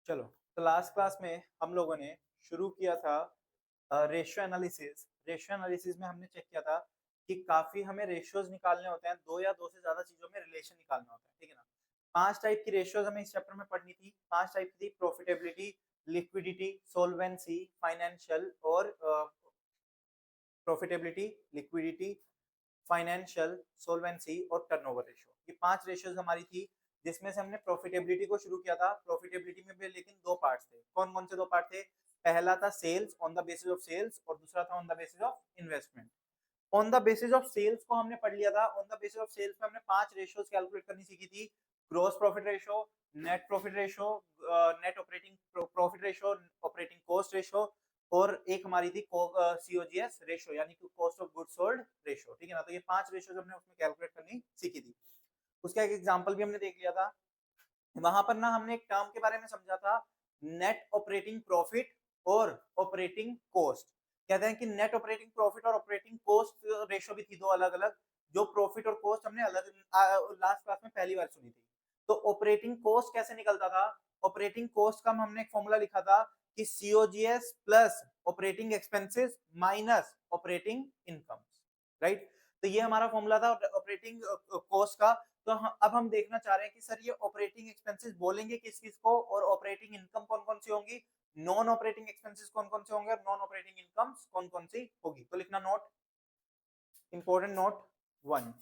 चलो, तो last class में हम लोगों ने शुरू किया था रेशियो एनालिसिस। रेशियो एनालिसिस में हमने चेक किया था कि काफी हमें रेशियोज निकालने होते हैं, दो या दो से ज्यादा चीजों में रिलेशन निकालना होता है, ठीक है ना। 5 टाइप की रेशियोज हमें इस चैप्टर में पढ़नी थी। 5 टाइप की थी: प्रॉफिटेबिलिटी, लिक्विडिटी, सोल्वेंसी, फाइनेंशियल और प्रॉफिटेबिलिटी, लिक्विडिटी, फाइनेंशियल, सोल्वेंसी और टर्नओवर रेशियो। ये 5 रेशियोज हमारी थी, जिसमें से हमने प्रॉफिटेबिलिटी को शुरू किया था। प्रॉफिटेबिलिटी में भी लेकिन दो पार्ट्स थे। कौन कौन से दो पार्ट थे? पहला था sales, on the basis of sales, और दूसरा था on the basis of investment. On the basis of sales को हमने पढ़ लिया था। On the basis of sales में हमने 5 रेशियोज कैलकुलेट करनी सीखी थी: gross profit ratio, net profit ratio, net operating profit ratio, operating cost ratio, और एक हमारी थी सीओजीएस रेशियो, यानी कि cost of goods sold ratio, ठीक है ना। तो ये 5 रेशियोज हमने उसमें कैलकुलेट करनी सीखी थी। उसका एक एग्जांपल भी हमने देख लिया था। वहां पर ना हमने एक टर्म के बारे में समझा था, नेट ऑपरेटिंग प्रॉफिट और ऑपरेटिंग कॉस्ट। कहते हैं कि नेट ऑपरेटिंग प्रॉफिट और ऑपरेटिंग कॉस्ट रेशियो भी थी दो अलग अलग। जो प्रॉफिट और कॉस्ट हमने अलग लास्ट क्लास में पहली बार सुनी थी। तो ऑपरेटिंग कॉस्ट कैसे निकलता था? ऑपरेटिंग कॉस्ट का हमने एक फॉर्मूला लिखा था कि COGS plus operating expenses minus operating income, right. तो ये हमारा फॉर्मूला था ऑपरेटिंग कॉस्ट का। तो अब हम देखना चाह रहे हैं कि सर ये ऑपरेटिंग एक्सपेंसेस बोलेंगे किस किस को, और ऑपरेटिंग इनकम कौन कौन सी होंगी, नॉन ऑपरेटिंग एक्सपेंसेस कौन कौन से होंगे, और नॉन ऑपरेटिंग इनकम्स कौन कौन सी होगी। तो लिखना note, important note 1,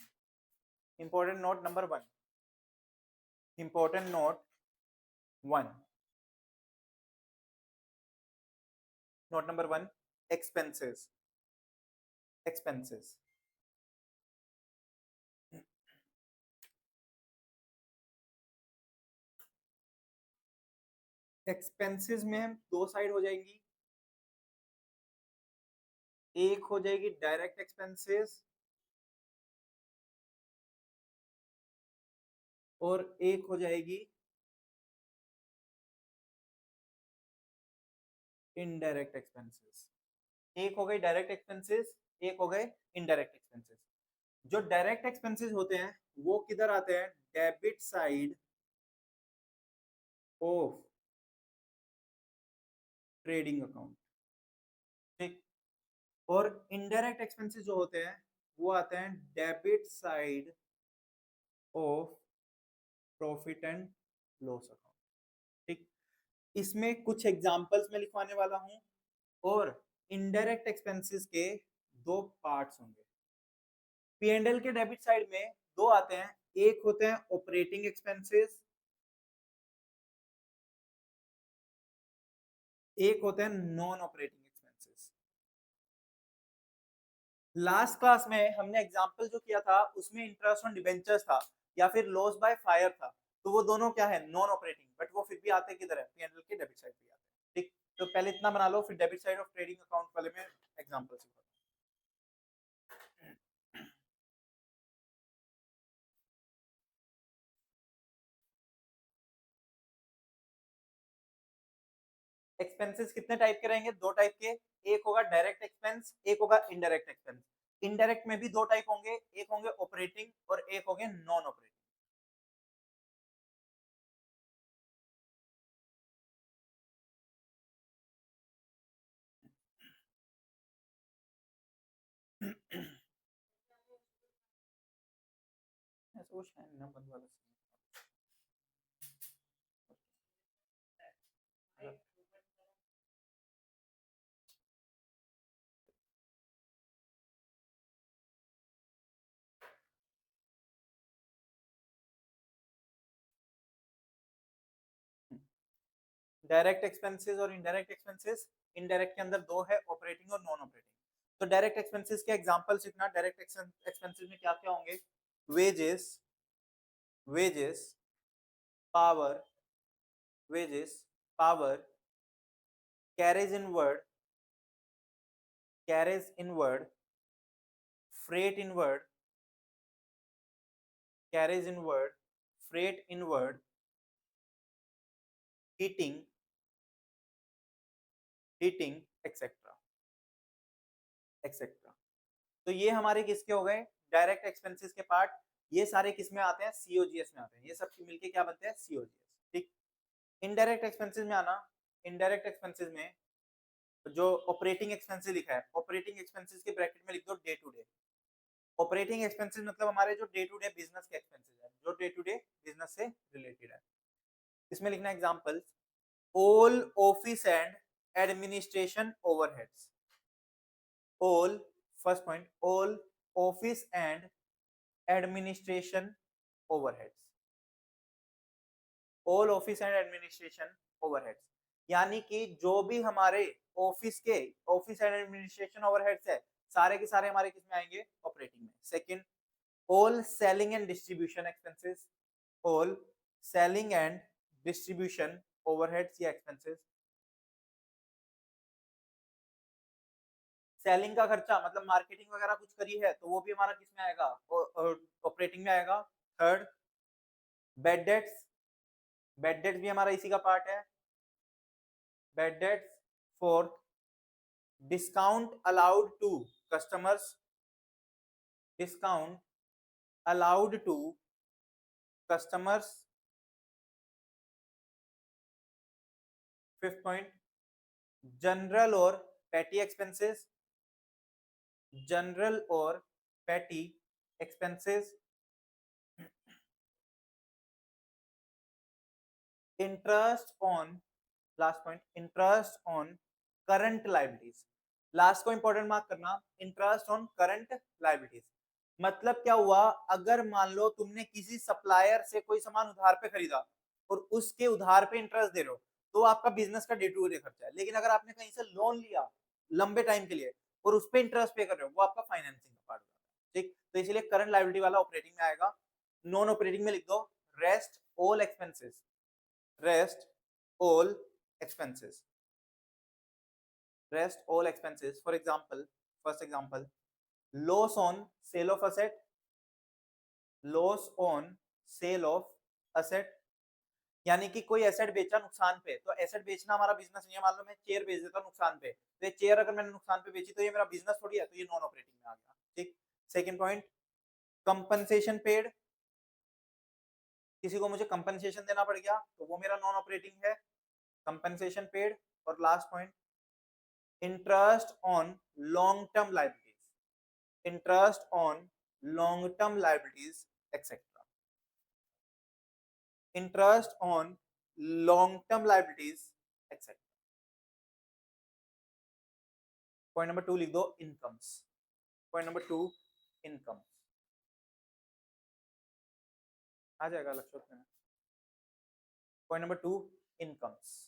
important note number 1, important note 1, note number 1, expenses. Expenses expenses में हम दो साइड हो जाएंगी। एक हो जाएगी डायरेक्ट एक्सपेंसेस और एक हो जाएगी इनडायरेक्ट एक्सपेंसेस। एक हो गई डायरेक्ट एक्सपेंसेस, एक हो गए इनडायरेक्ट एक्सपेंसेस। जो डायरेक्ट एक्सपेंसेस होते हैं वो किधर आते हैं? Debit side of trading account, ठीक। और इनडायरेक्ट एक्सपेंसेस जो होते हैं वो आते हैं debit side of profit and loss account, ठीक। इसमें कुछ एग्जांपल्स में लिखवाने वाला हूं। और इनडायरेक्ट एक्सपेंसेस के दो पार्ट्स होंगे। पी&एल के डेबिट साइड में दो आते हैं। एक होते हैं ऑपरेटिंग एक्सपेंसेस, एक होते हैं non operating expenses. Last class में हमने एग्जांपल जो किया था उसमें इंटरेस्ट ऑन डिबेंचर्स था या फिर लॉस बाय फायर था। तो वो दोनों क्या है? नॉन ऑपरेटिंग, बट वो फिर भी आते किधर है? पी&एल के डेबिट साइड पे आते हैं, ठीक। तो पहले इतना बना लो, फिर debit side of trading account वाले में एग्जांपल सिखाता हूं। एक्सपेंसेस कितने टाइप के रहेंगे? दो टाइप के। एक होगा डायरेक्ट एक्सपेंस, एक होगा इनडायरेक्ट एक्सपेंस। इनडायरेक्ट में भी दो टाइप होंगे, एक होंगे ऑपरेटिंग और एक होंगे नॉन ऑपरेटिंग। डायरेक्ट एक्सपेंसेस और इनडायरेक्ट एक्सपेंसेस। इनडायरेक्ट के अंदर दो है, ऑपरेटिंग और नॉन ऑपरेटिंग। तो डायरेक्ट एक्सपेंसेस के एग्जांपल सीखना। डायरेक्ट एक्सपेंसेस में क्या क्या होंगे? Wages, wages, power, wages, power, carriage inward, carriage inward, freight inward, carriage inward, freight inward, heating, heating, etcetera, etcetera. तो ये हमारे किसके हो गए? डायरेक्ट एक्सपेंसेस के पार्ट। ये सारे किस में आते हैं? सीओजीएस में आते हैं। ये सब मिलके क्या बनते हैं? सीओजीएस, ठीक। इनडायरेक्ट एक्सपेंसेस में आना, इनडायरेक्ट एक्सपेंसेस में जो ऑपरेटिंग एक्सपेंसेस लिखा है, ऑपरेटिंग एक्सपेंसेस के ब्रैकेट में लिख दो day to day. Operating expenses मतलब हमारे जो डे टू डे बिजनेस के एक्सपेंसेस है, जो डे टू डे बिजनेस से रिलेटेड है। इसमें लिखना example, all office and administration overheads, all, first point, all office and administration overheads, all office and administration overheads, यानी कि जो भी हमारे ऑफिस के ऑफिस एंड एडमिनिस्ट्रेशन ओवरहेड्स है, सारे के सारे हमारे किस में आएंगे, ऑपरेटिंग में। Second, all selling and distribution expenses, all selling and distribution overheads या एक्सपेंसेस। सेलिंग का खर्चा मतलब मार्केटिंग वगैरह कुछ करी है तो वो भी हमारा किस में आएगा, ऑपरेटिंग में आएगा। Third, bad debts, bad debts भी हमारा इसी का पार्ट है, bad debts. Fourth, discount allowed to customers, discount allowed to customers. Fifth point, general और पैटी एक्सपेंसेस, जनरल और petty expenses. Interest on, last point, interest on current liabilities. Last को important mark करना, interest on current liabilities मतलब क्या हुआ, अगर मान लो तुमने किसी सप्लायर से कोई सामान उधार पे खरीदा और उसके उधार पे इंटरेस्ट दे रहे हो, तो आपका बिजनेस का डे टू डे खर्चा है। लेकिन अगर आपने कहीं से लोन लिया लंबे टाइम के लिए और उस पे इंटरेस्ट पे कर रहे हो, वो आपका फाइनेंसिंग का पार्ट होता है। ठीक, तो इसलिए करंट लायबिलिटी वाला ऑपरेटिंग में आएगा। नॉन ऑपरेटिंग में लिख दो rest all expenses, rest all expenses, rest all expenses. For example, first example, loss on sale of asset, loss on sale of asset, यानी कि कोई एसेट बेचा नुकसान पे, तो एसेट बेचना हमारा बिजनेस नहीं है। मान लो मैं चेयर बेच देता नुकसान पे, तो ये चेयर अगर मैंने नुकसान पे बेची तो ये मेरा बिजनेस थोड़ी है, तो ये नॉन ऑपरेटिंग में आ गया। ठीक, सेकंड पॉइंट, कंपनसेशन पेड, किसी को मुझे कंपनसेशन देना पड़ गया तो वो मेरा नॉन ऑपरेटिंग है, कंपनसेशन पेड। और last point, interest on long term liabilities, interest on long term liabilities, etc. interest on long term liabilities, etc. Point number 2 लिख दो इनकम्स, पॉइंट नंबर 2 इनकम्स आ जाएगा लक्ष्य में। पॉइंट नंबर 2 इनकम्स,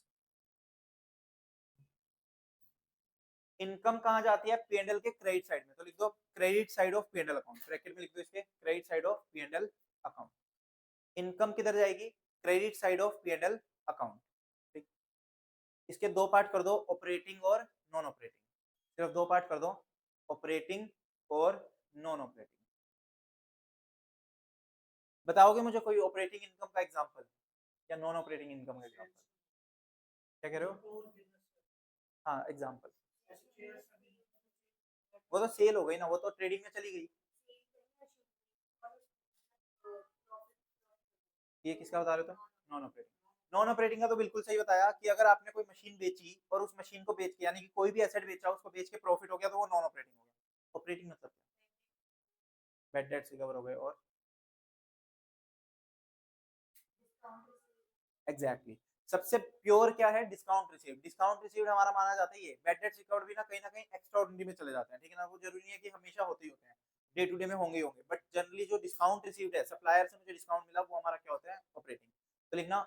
इनकम कहां जाती है, PNL के क्रेडिट साइड में, तो लिख दो credit side of PNL account, bracket में लिख दो इसके credit side of PNL account. Income किधर जाएगी, credit side of PNL account. ठीक, इसके दो पार्ट कर दो, ऑपरेटिंग और नॉन ऑपरेटिंग, सिर्फ दो पार्ट कर दो, ऑपरेटिंग और नॉन ऑपरेटिंग। बताओगे मुझे कोई ऑपरेटिंग इनकम का एग्जांपल या नॉन ऑपरेटिंग इनकम का एग्जांपल, क्या कह रहे हो? हाँ एग्जांपल, वो तो सेल हो गई ना, वो तो ट्रेडिंग में चली गई। ये किसका बता रहे हो तुम, नॉन ऑपरेटिंग। नॉन ऑपरेटिंग का तो बिल्कुल सही बताया कि अगर आपने कोई मशीन बेची और उस मशीन को बेच के, यानी कि कोई भी एसेट बेचा उसको बेच के प्रॉफिट हो गया, तो वो नॉन ऑपरेटिंग हो गया। ऑपरेटिंग मतलब बैड डेट्स रिकवर हो गए और एग्जैक्टली सबसे प्योर क्या है, डिस्काउंट रिसीव। डिस्काउंट रिसीव हमारा माना जाता है ये, बैड डेट्स रिकवर्ड भी ना कहीं एक्स्ट्रा ऑर्डिनरी में चले जाते हैं। ठीक है ना, वो जरूरी नहीं है कि हमेशा होते ही होते हैं, डे टू डे में होंगे ही होंगे, बट जनरली जो डिस्काउंट रिसीव्ड है सप्लायर से मुझे डिस्काउंट मिला, वो हमारा क्या होता है, ऑपरेटिंग। तो लिखना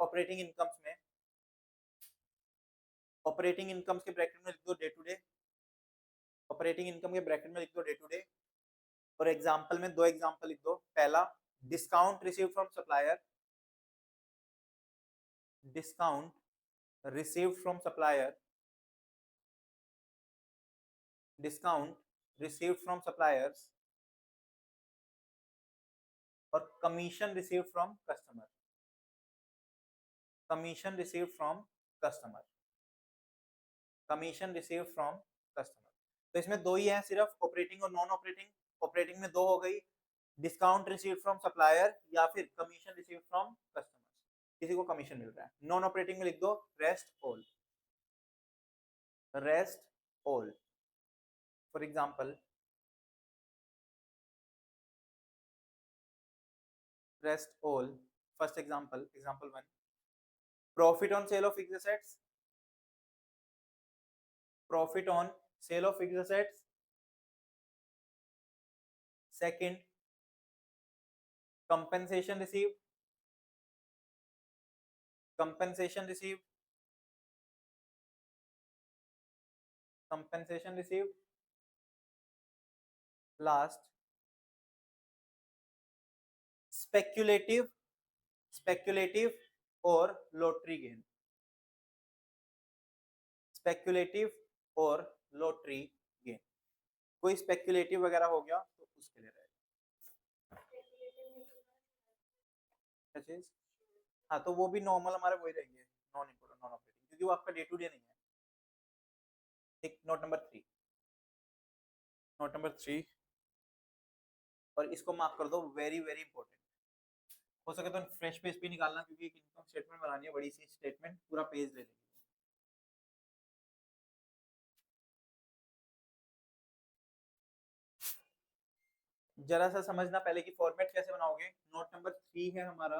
ऑपरेटिंग इनकम्स में, ऑपरेटिंग इनकम्स के ब्रैकेट में लिख दो day to day, operating income के ब्रैकेट में लिख दो डे टू डे। और एग्जांपल में दो एग्जांपल लिख दो, पहला discount receive from supplier, discount received from supplier, discount received from suppliers, और commission received from customer, commission received from customer, commission received from customer. तो इसमें दो ही हैं सिर्फ, ऑपरेटिंग और नॉन ऑपरेटिंग। ऑपरेटिंग में दो हो गई, डिस्काउंट रिसीव्ड फ्रॉम सप्लायर या फिर कमीशन रिसीव्ड फ्रॉम कस्टमर। किसी को कमीशन मिल रहा है। नॉन ऑपरेटिंग में लिख दो rest all, rest all. For example rest all, first example, example 1, profit on sale of fixed assets, profit on sale of fixed assets. Second, compensation received, compensation received, compensation received। last, speculative, speculative और lottery gain, speculative और lottery gain। कोई speculative वगैरह हो गया तो उसके लिए रहेगा क्या चीज। हाँ तो वो भी नॉर्मल हमारे वही रहेंगे, नॉन इम्पोर्टेंट नॉन ऑपरेटिंग, क्योंकि वो आपका डे टू डे नहीं है। ठीक, नोट नंबर 3, नोट नंबर 3, और इसको मार्क कर दो, वेरी वेरी इंपॉर्टेंट। हो सके तो फ्रेश पेज पे निकालना, क्योंकि एक इनकम स्टेटमेंट बनानी है, बड़ी सी स्टेटमेंट, पूरा पेज ले लेंगे। जरा सा समझना पहले कि फॉर्मेट कैसे बनाओगे। नोट नंबर 3 है हमारा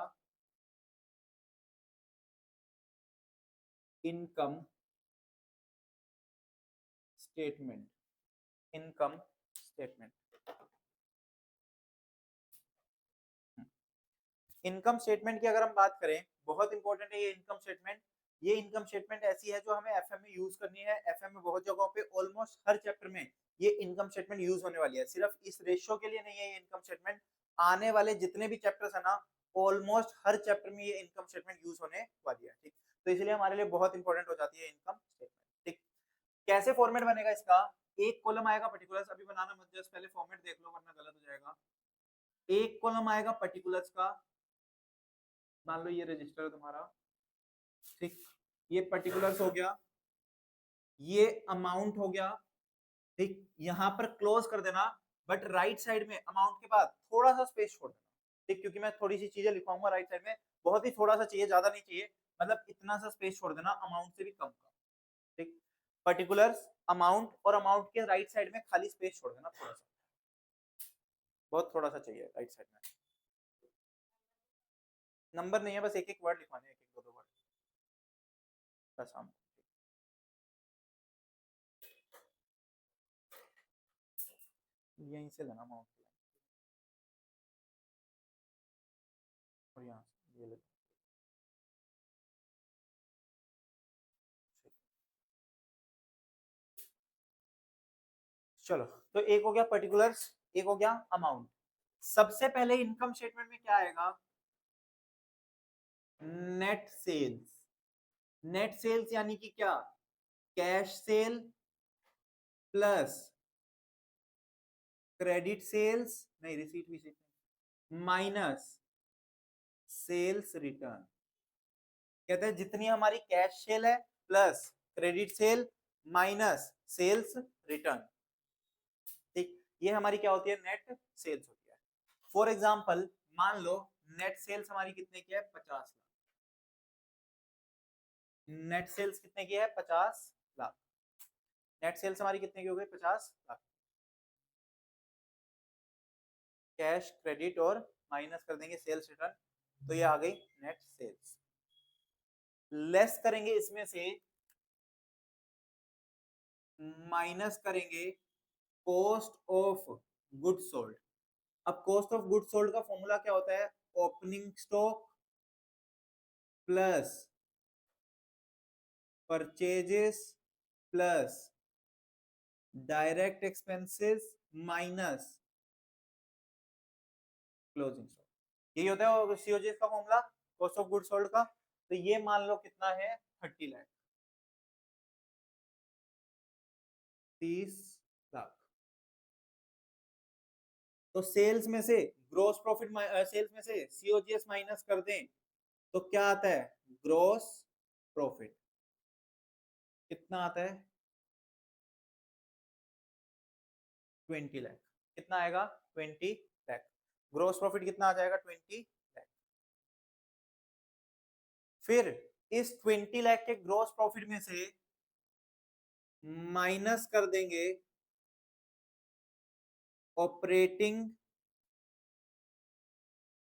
income statement, income statement. Income statement की अगर हम बात करें, बहुत इंपॉर्टेंट है ये इनकम स्टेटमेंट। ये इनकम स्टेटमेंट ऐसी है जो हमें एफएम में यूज करनी है। एफएम में बहुत जगहों पे, ऑलमोस्ट हर चैप्टर में ये इनकम स्टेटमेंट यूज होने वाली है। सिर्फ इस रेशियो के लिए नहीं है ये इनकम स्टेटमेंट, आने वाले जितने भी चैप्टर्स है ना, ऑलमोस्ट हर चैप्टर में ये इनकम स्टेटमेंट यूज होने वाली है। ठीक, तो इसलिए हमारे लिए बहुत इंपॉर्टेंट हो जाती है इनकम स्टेटमेंट। ठीक, कैसे फॉर्मेट बनेगा इसका, एक कॉलम आएगा पर्टिकुलर्स, अभी बनाना मत, जस्ट पहले फॉर्मेट देख लो वरना गलत हो जाएगा। एक कॉलम आएगा पर्टिकुलर्स का, मान लो ये रजिस्टर है तुम्हारा। ठीक, ये पर्टिकुलर्स हो गया, ये अमाउंट हो गया। ठीक, यहां पर क्लोज कर देना, बट राइट साइड में अमाउंट के बाद थोड़ा सा स्पेस छोड़ देना। ठीक, क्योंकि मैं थोड़ी सी चीजें लिखवाऊंगा राइट साइड में, बहुत ही थोड़ा सा चाहिए, ज्यादा नहीं चाहिए, मतलब इतना सा स्पेस छोड़ देना, अमाउंट से भी कम का। ठीक, पर्टिकुलर्स, अमाउंट, और अमाउंट के राइट साइड में खाली स्पेस छोड़ देना थोड़ा सा, बहुत थोड़ा सा चाहिए राइट साइड में। नंबर नहीं है, बस एक एक वर्ड लिखवाने, एक एक दो दो वर्ड बस। हम यहीं से लेना अमाउंट, और यहाँ से ये ले। चलो, तो एक हो गया पर्टिकुलर्स, एक हो गया अमाउंट। सबसे पहले इनकम स्टेटमेंट में क्या आएगा, नेट सेल्स। नेट सेल्स यानी कि क्या, cash sale plus credit sales, नहीं रिसीट विसीट, माइनस सेल्स रिटर्न। कहते हैं जितनी हमारी कैश सेल है plus credit sale minus sales return. ठीक, ये हमारी क्या होती है, नेट सेल्स होती है। फॉर एग्जाम्पल मान लो नेट सेल्स हमारी कितने की है, 50 लाख। नेट सेल्स कितने की है, 50 लाख। नेट सेल्स हमारी कितने की हो गई, 50 लाख। कैश क्रेडिट और माइनस कर देंगे सेल्स रिटर्न, तो ये आ गई नेट सेल्स। लेस करेंगे इसमें से, माइनस करेंगे कॉस्ट ऑफ गुड सोल्ड। अब कॉस्ट ऑफ गुड सोल्ड का फॉर्मूला क्या होता है, opening stock plus purchases plus direct expenses minus closing stock. यही होता है सीओजीएस का formula, cost of good sold का। तो ये मान लो कितना है, 30 लाख, 30 लाख। तो सेल्स में से ग्रोस प्रॉफिट, सेल्स में से सीओजीएस माइनस कर दें तो क्या आता है, ग्रोस प्रॉफिट। कितना आता है, 20 लाख। कितना आएगा, 20 लाख। ग्रोस प्रॉफिट कितना आ जाएगा, 20 लाख। फिर इस 20 लाख के ग्रॉस प्रॉफिट में से माइनस कर देंगे ऑपरेटिंग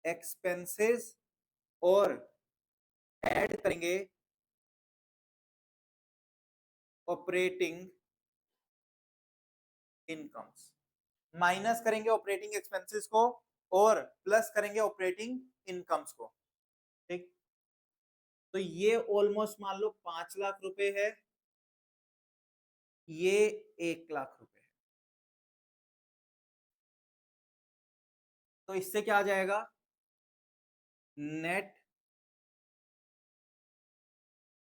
एक्सपेंसेस और ऐड करेंगे ऑपरेटिंग इनकम्स। माइनस करेंगे ऑपरेटिंग एक्सपेंसेस को और प्लस करेंगे ऑपरेटिंग इनकम्स को। ठीक, तो ये ऑलमोस्ट मान लो 5 लाख रुपए है, ये 1 लाख रुपए है। तो इससे क्या आ जाएगा, नेट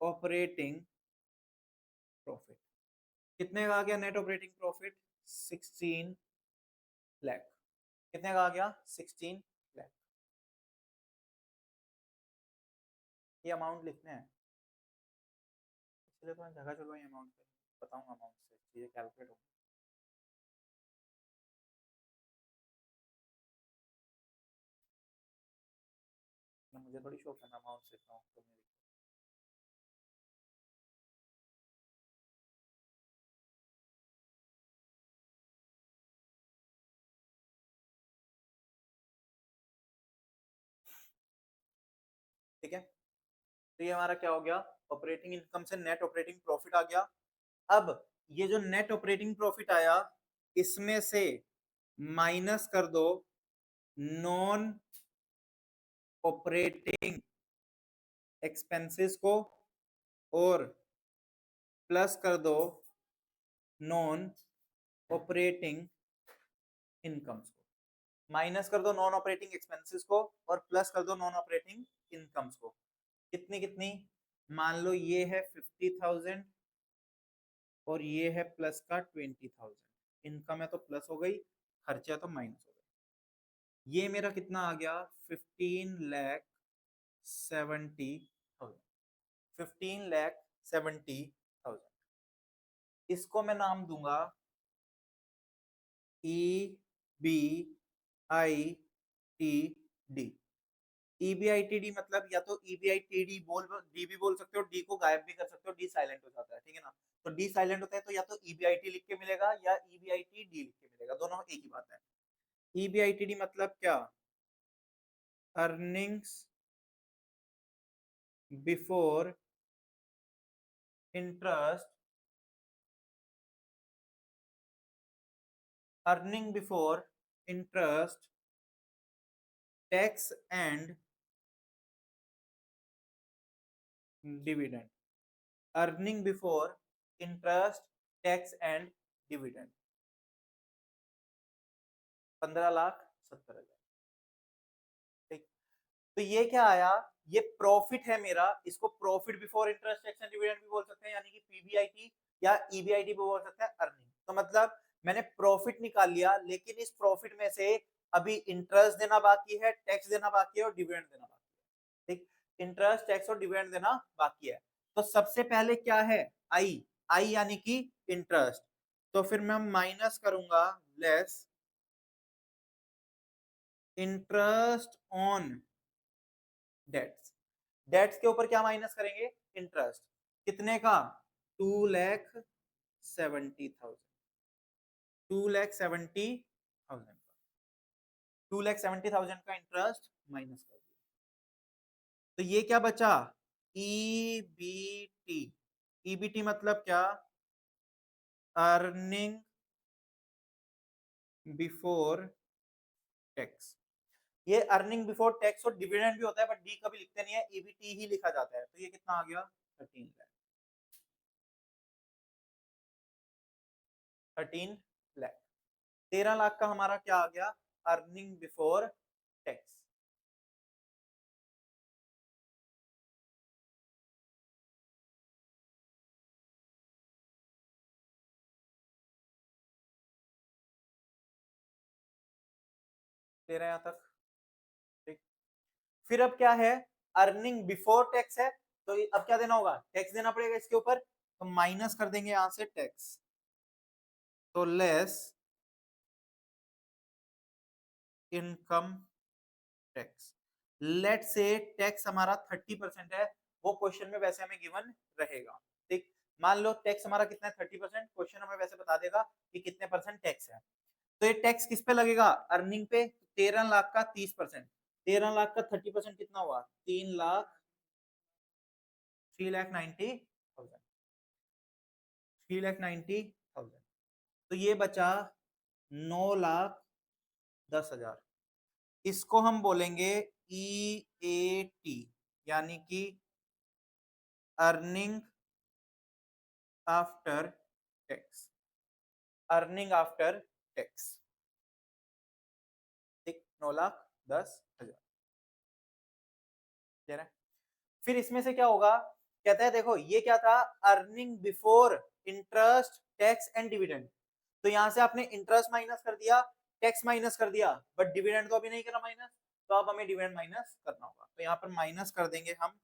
ऑपरेटिंग प्रॉफिट। कितने का आ गया नेट ऑपरेटिंग प्रॉफिट? 16 लाख। कितने का आ गया? 16 लाख। ये अमाउंट लिखने हैं, इसलिए तो मैं जगह चलो ये अमाउंट बताऊंगा, अमाउंट से चीजें कैलकुलेट होंगी। मुझे थोड़ी शो करना अमाउंट से तो मेरी ठीक है। तो ये हमारा क्या हो गया, ऑपरेटिंग इनकम से नेट ऑपरेटिंग प्रॉफिट आ गया। अब ये जो नेट ऑपरेटिंग प्रॉफिट आया, इसमें से माइनस कर दो नॉन ऑपरेटिंग एक्सपेंसेस को और प्लस कर दो नॉन ऑपरेटिंग इनकम्स को। माइनस कर दो नॉन ऑपरेटिंग एक्सपेंसेस को और प्लस कर दो नॉन ऑपरेटिंग इनकम्स को। कितनी कितनी? मान लो ये है 50,000 और ये है प्लस का 20,000। इनकम है तो प्लस हो गई, खर्चा तो माइनस हो गई। ये मेरा कितना आ गया? 15,70,000। 15,70,000। इसको मैं नाम दूंगा EBITD। EBITD मतलब या तो EBITD बोल डी भी बोल सकते हो, डी को गायब भी कर सकते हो, डी साइलेंट हो जाता है, ठीक है ना। तो डी साइलेंट होता है तो या तो EBIT लिख के मिलेगा या EBITD लिख के मिलेगा, दोनों एक ही बात है। EBITD मतलब क्या? Earnings before interest, earning before interest, tax and dividend. Earning before interest, tax and dividend. 15,70,000। ठीक, तो ये क्या आया, ये प्रॉफिट है मेरा, इसको profit before interest tax and dividend भी बोल सकते हैं, यानी कि पीबीआईटी या ईबीआईटी भी बोल सकते हैं अर्निंग। तो मतलब मैंने प्रॉफिट निकाल लिया, लेकिन इस प्रॉफिट में से अभी इंटरेस्ट देना बाकी है, टैक्स देना बाकी है और डिविडेंड देना बाकी है। ठीक, इंटरेस्ट टैक्स और डिविडेंड देना बाकी है। तो सबसे पहले क्या है? आई, आई यानी कि इंटरेस्ट। तो फिर मैं माइनस करूंगा less interest on debts. Debts के ऊपर क्या माइनस करेंगे? इंटरेस्ट। कितने का? 2,70,000। 2,70,000 का, 2,70,000 का इंटरेस्ट माइनस कर दिया। तो ये क्या बचा? ईबीटी। ईबीटी मतलब क्या? Earning before tax. ये अर्निंग बिफोर टैक्स और डिविडेंड भी होता है, बट डी कभी लिखते नहीं है, ईबीटी ही लिखा जाता है। तो ये कितना आ गया? 13 लाख। 13 लाख। 13 लाख का हमारा क्या आ गया? Earning before tax. तेरह यहां तक। ठीक, फिर अब क्या है? अर्निंग बिफोर टैक्स है, तो अब क्या देना होगा? टैक्स देना पड़ेगा इसके ऊपर। तो माइनस कर देंगे यहां से टैक्स, तो लेस इनकम टैक्स। लेट से टैक्स हमारा 30% है, वो क्वेश्चन में वैसे हमें गिवन रहेगा। ठीक, मान लो टैक्स हमारा कितना है 30%, क्वेश्चन हमें वैसे बता देगा कि कितने परसेंट टैक्स है। तो ये टैक्स किस पे लगेगा, अर्निंग पे। 13 लाख का 30%, 13 लाख का 30% कितना हुआ, 3,90,000, 3,90,000। तो ये बचा 9,10,000। इसको हम बोलेंगे EAT, यानी कि earning after tax, earning after tax. ठीक, 9,10,000। फिर इसमें से क्या होगा, कहता है देखो ये क्या था, earning before interest tax and dividend. तो यहां से आपने इंटरेस्ट माइनस कर दिया, टैक्स माइनस कर दिया, बट डिविडेंड तो अभी नहीं करा माइनस, तो अब हमें डिविडेंड माइनस करना होगा। तो यहाँ पर माइनस कर देंगे हम।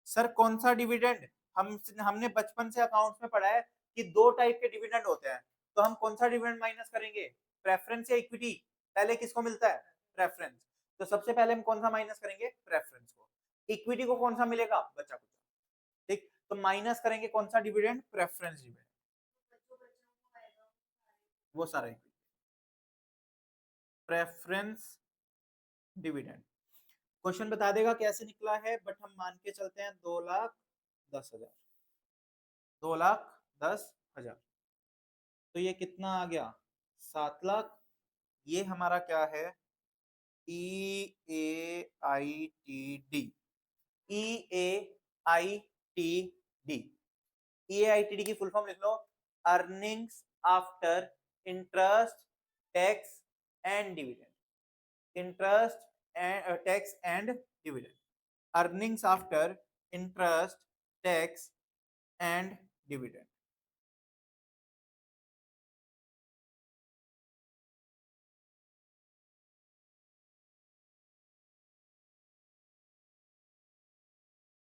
सर कौन सा डिविडेंड, हमने बचपन से अकाउंट्स में पढ़ा है कि दो टाइप के डिविडेंड होते हैं, तो हम कौन सा डिविडेंड माइनस करेंगे, प्रेफरेंस या इक्विटी। पहले किसको मिलता है, प्रेफरेंस। तो सबसे पहले हम कौन सा माइनस करेंगे, प्रेफरेंस को। इक्विटी को कौन सा मिलेगा, बचा कुछ। ठीक, तो माइनस करेंगे कौन सा डिविडेंड, प्रेफरेंस डिविडेंड, वो सारा प्रेफरेंस डिविडेंड। क्वेश्चन बता देगा कैसे निकला है, बट हम मान के चलते हैं 2,10,000, 2,10,000। तो ये कितना आ गया, 7,00,000। ये हमारा क्या है, EAITD, EAITD, EAITD की फुल फॉर्म लिख लो, earnings after interest tax and dividend, interest tax and dividend, earnings after interest tax and dividend.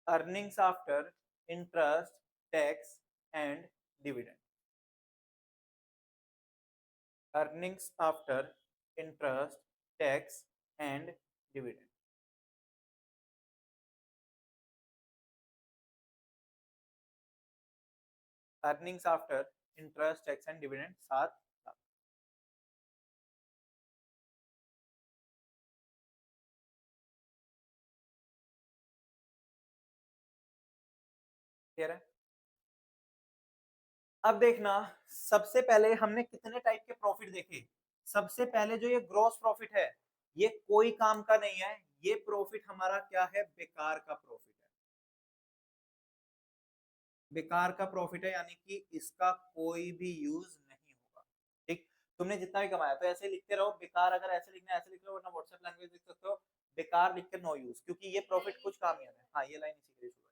Earnings after interest tax and dividend, earnings after interest tax and dividend। earnings after interest tax and dividend 7,00,000। Clear है। अब देखना, सबसे पहले हमने कितने type के profit देखे। सबसे पहले जो ये ग्रॉस प्रॉफिट है, ये कोई काम का नहीं है, ये प्रॉफिट हमारा क्या है, बेकार का प्रॉफिट है, बेकार का प्रॉफिट है, यानी कि इसका कोई भी यूज नहीं होगा। ठीक, तुमने जितना भी कमाया, तो ऐसे लिखते रहो बेकार, अगर ऐसे लिखना है ऐसे लिख लो, वरना व्हाट्सएप लैंग्वेज लिख सकते हो, बेकार लिख के नो यूज, क्योंकि ये प्रॉफिट कुछ काम नहीं आता। हाँ, ये लाइन इसी के लिए शुरू है।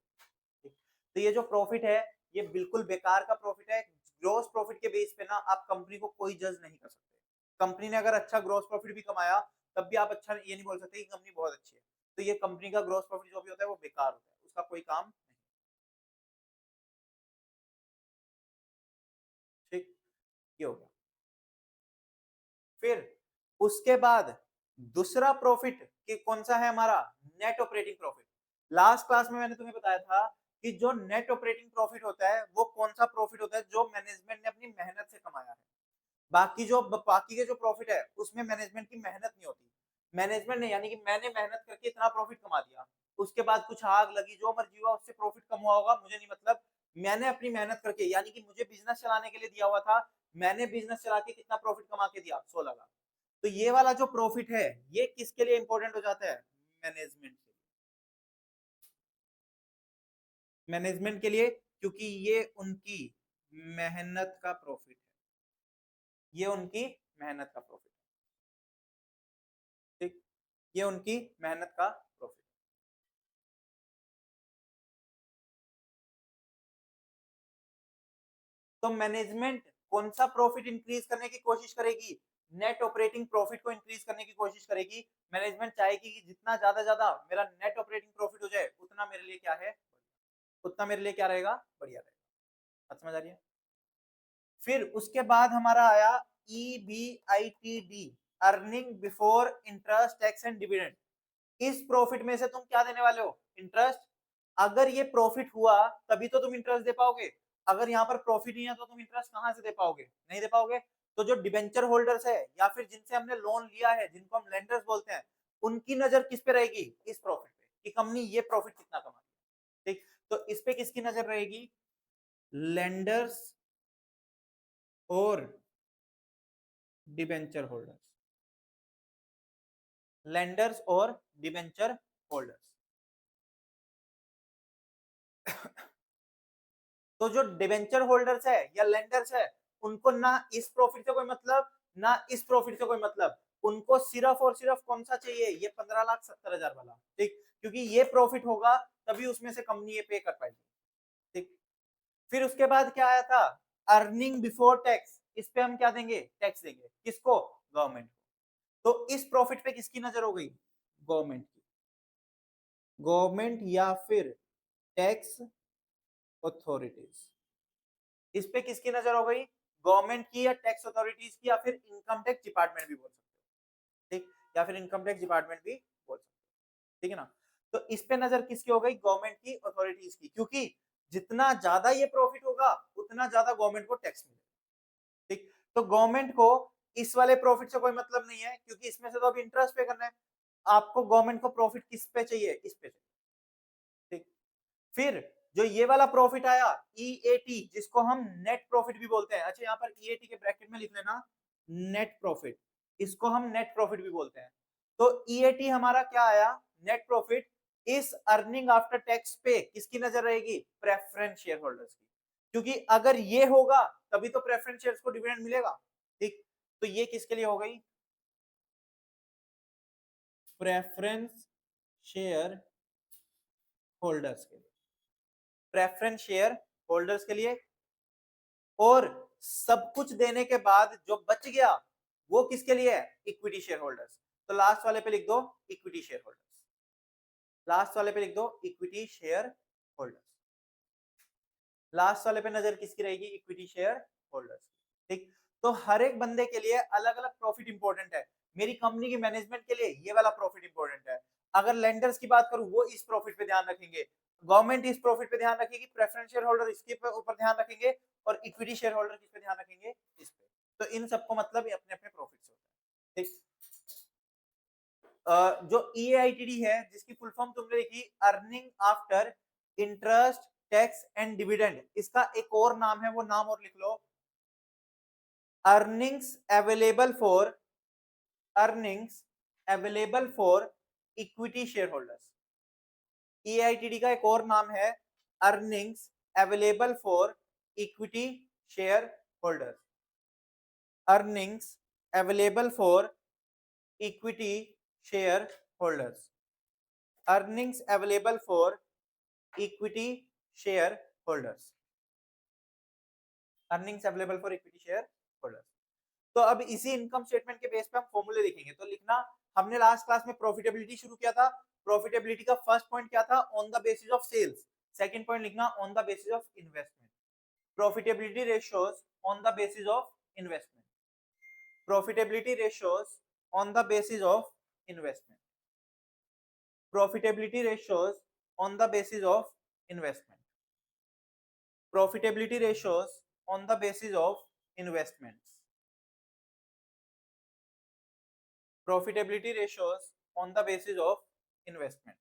ठीक, तो ये जो प्रॉफिट है, ये बिल्कुल बेकार का प्रॉफिट है। ग्रोस प्रॉफिट के बेस पे ना आप कंपनी को कोई जज नहीं कर सकते। कंपनी ने अगर अच्छा ग्रोस प्रॉफिट भी कमाया, तब भी आप अच्छा ये नहीं बोल सकते कि कंपनी बहुत अच्छी है। तो ये कंपनी का ग्रोस प्रॉफिट जो भी होता है वो बेकार होता है, उसका कोई काम नहीं। ठीक, ये हो गया। फिर उसके बाद दूसरा प्रॉफिट कि कौन सा है हमारा, net operating profit. Last class में मैंने तुम्हें बताया था कि जो नेट ऑपरेटिंग प्रॉफिट होता है वो कौन सा प्रॉफिट होता है, जो मैनेजमेंट ने अपनी मेहनत से कमाया है। बाकी के जो प्रॉफिट है उसमें मैनेजमेंट की मेहनत नहीं होती। मैनेजमेंट ने, यानी कि मैंने मेहनत करके इतना प्रॉफिट कमा दिया, उसके बाद कुछ आग लगी, जो मर्जी हुआ, उससे प्रॉफिट कम हुआ होगा, मुझे नहीं मतलब। मैंने अपनी मेहनत करके, यानी कि मुझे बिजनेस चलाने के लिए दिया हुआ था, मैंने बिजनेस चला के कितना प्रॉफिट कमा के दिया, 16,00,000। तो ये वाला जो प्रॉफिट है, ये किसके लिए इंपॉर्टेंट हो जाता है, मैनेजमेंट के लिए, मैनेजमेंट के लिए, क्योंकि ये उनकी मेहनत का प्रॉफिट है, ये उनकी मेहनत का प्रॉफिट है। ठीक, ये उनकी मेहनत का प्रॉफिट। तो मैनेजमेंट कौन सा प्रॉफिट इंक्रीज करने की कोशिश करेगी, नेट ऑपरेटिंग प्रॉफिट को इंक्रीज करने की कोशिश करेगी। मैनेजमेंट चाहेगी कि जितना ज्यादा मेरा नेट ऑपरेटिंग प्रॉफिट हो जाए, उतना मेरे लिए क्या है, उतना मेरे लिए क्या रहेगा, बढ़िया रहेगा। बात समझ आ रही है। फिर उसके बाद हमारा आया EBITD, earning before interest tax and dividend. इस प्रॉफिट में से तुम क्या देने वाले हो, इंटरेस्ट अगर ये प्रॉफिट हुआ तभी तो तुम इंटरेस्ट दे पाओगे, अगर यहाँ पर प्रॉफिट नहीं है तो तुम इंटरेस्ट कहाँ से दे पाओगे, नहीं दे पाओगे। तो जो डिबेंचर होल्डर्स है या फिर जिनसे हमने लोन लिया है, जिनको हम लेंडर्स बोलते हैं, उनकी नजर किस पे रहेगी, इस प्रॉफिट पे, कि कंपनी ये प्रॉफिट कितना कमा रही है। ठीक, तो इस पे किसकी नजर रहेगी, लेंडर्स और डिबेंचर होल्डर्स, लेंडर्स और डिबेंचर होल्डर्स। तो जो डिबेंचर होल्डर्स है या लेंडर्स है, उनको ना इस प्रॉफिट से कोई मतलब, ना इस प्रॉफिट से कोई मतलब, उनको सिर्फ और सिर्फ कौन सा चाहिए, ये 15,70,000 वाला। ठीक, क्योंकि ये प्रॉफिट होगा तभी उसमें से कंपनी ये पे कर पाएगी। ठीक, फिर उसके बाद क्या आया था, अर्निंग बिफोर टैक्स, इस पे हम क्या देंगे, टैक्स देंगे, किसको, गवर्नमेंट को। तो इस प्रॉफिट पे किसकी नजर हो गई, गवर्नमेंट की, गवर्नमेंट या फिर टैक्स अथॉरिटीज, इस पे किसकी नजर हो गई, गवर्नमेंट की या टैक्स अथॉरिटीज की, या फिर इनकम टैक्स डिपार्टमेंट भी बोल सकते हो। ठीक, या फिर इनकम टैक्स डिपार्टमेंट भी बोल सकते हो, ठीक है ना। तो इस पे नजर किसकी हो गई, गवर्नमेंट की, अथॉरिटीज की, क्योंकि जितना ज्यादा ये प्रॉफिट होगा उतना ज्यादा गवर्नमेंट को टैक्स मिलेगा। ठीक, तो गवर्नमेंट को इस वाले प्रॉफिट से कोई मतलब नहीं है, क्योंकि इसमें से तो अब इंटरेस्ट पे करना है, आपको गवर्नमेंट को प्रॉफिट किस पे चाहिए, इस पे चाहिए। ठीक, फिर जो ये वाला प्रॉफिट आया ईएटी, जिसको हम नेट प्रॉफिट भी बोलते हैं, अच्छा यहाँ पर ईएटी के ब्रैकेट में लिख लेना नेट प्रॉफिट, इसको हम नेट प्रॉफिट भी बोलते हैं। तो ईएटी हमारा क्या आया, नेट प्रॉफिट, इस अर्निंग आफ्टर टैक्स पे किसकी नजर रहेगी, प्रेफरेंस शेयर होल्डर्स की, क्योंकि अगर ये होगा तभी तो प्रेफरेंस शेयर्स को डिविडेंड मिलेगा। ठीक, तो ये किसके लिए हो गई, प्रेफरेंस शेयर होल्डर्स के लिए, प्रेफरेंस शेयर होल्डर्स के लिए। और सब कुछ देने के बाद जो बच गया वो किसके लिए है, इक्विटी शेयर होल्डर्स। तो लास्ट वाले पे लिख दो इक्विटी शेयर होल्डर्स, लास्ट वाले पे लिख दो इक्विटी शेयर होल्डर्स, लास्ट वाले पे नजर किसकी रहेगी, इक्विटी शेयर होल्डर्स। ठीक, तो हर एक बंदे के लिए अलग अलग प्रॉफिट इंपॉर्टेंट है, मेरी कंपनी की मैनेजमेंट के लिए ये वाला प्रॉफिट इंपॉर्टेंट है। अगर लेंडर्स की बात करूं वो इस प्रॉफिट पे ध्यान रखेंगे, गवर्नमेंट इस प्रॉफिट पे ध्यान रखेगी, प्रेफरेंस शेयर होल्डर इसके ऊपर ध्यान रखेंगे, और इक्विटी शेयर होल्डर किस पे ध्यान रखेंगे, इस पे। तो इन सबको मतलब अपने अपने प्रॉफिट होता है। ठीक, जो ईआईटीडी है जिसकी फुल फॉर्म तुमने लिखी earning after interest tax and dividend, इसका एक और नाम है, वो नाम और लिख लो, earnings available for, earnings available for equity share holders. EAITD का एक और नाम है earnings available for equity share holders, earnings available for equity share holders, earnings available for equity share holders, earnings available for equity share holders. तो अब इसी income statement के base पे हम फॉर्मूले लिखेंगे। तो लिखना, हमने लास्ट क्लास में प्रॉफिटेबिलिटी शुरू किया था, प्रॉफिटेबिलिटी का फर्स्ट पॉइंट क्या था, on the basis of sales, second point लिखना on the basis of investment, profitability ratios on the basis of investment, profitability ratios on the basis of investment, profitability ratios on the basis of investment, profitability ratios on the basis of investments, profitability ratios on the basis of investments।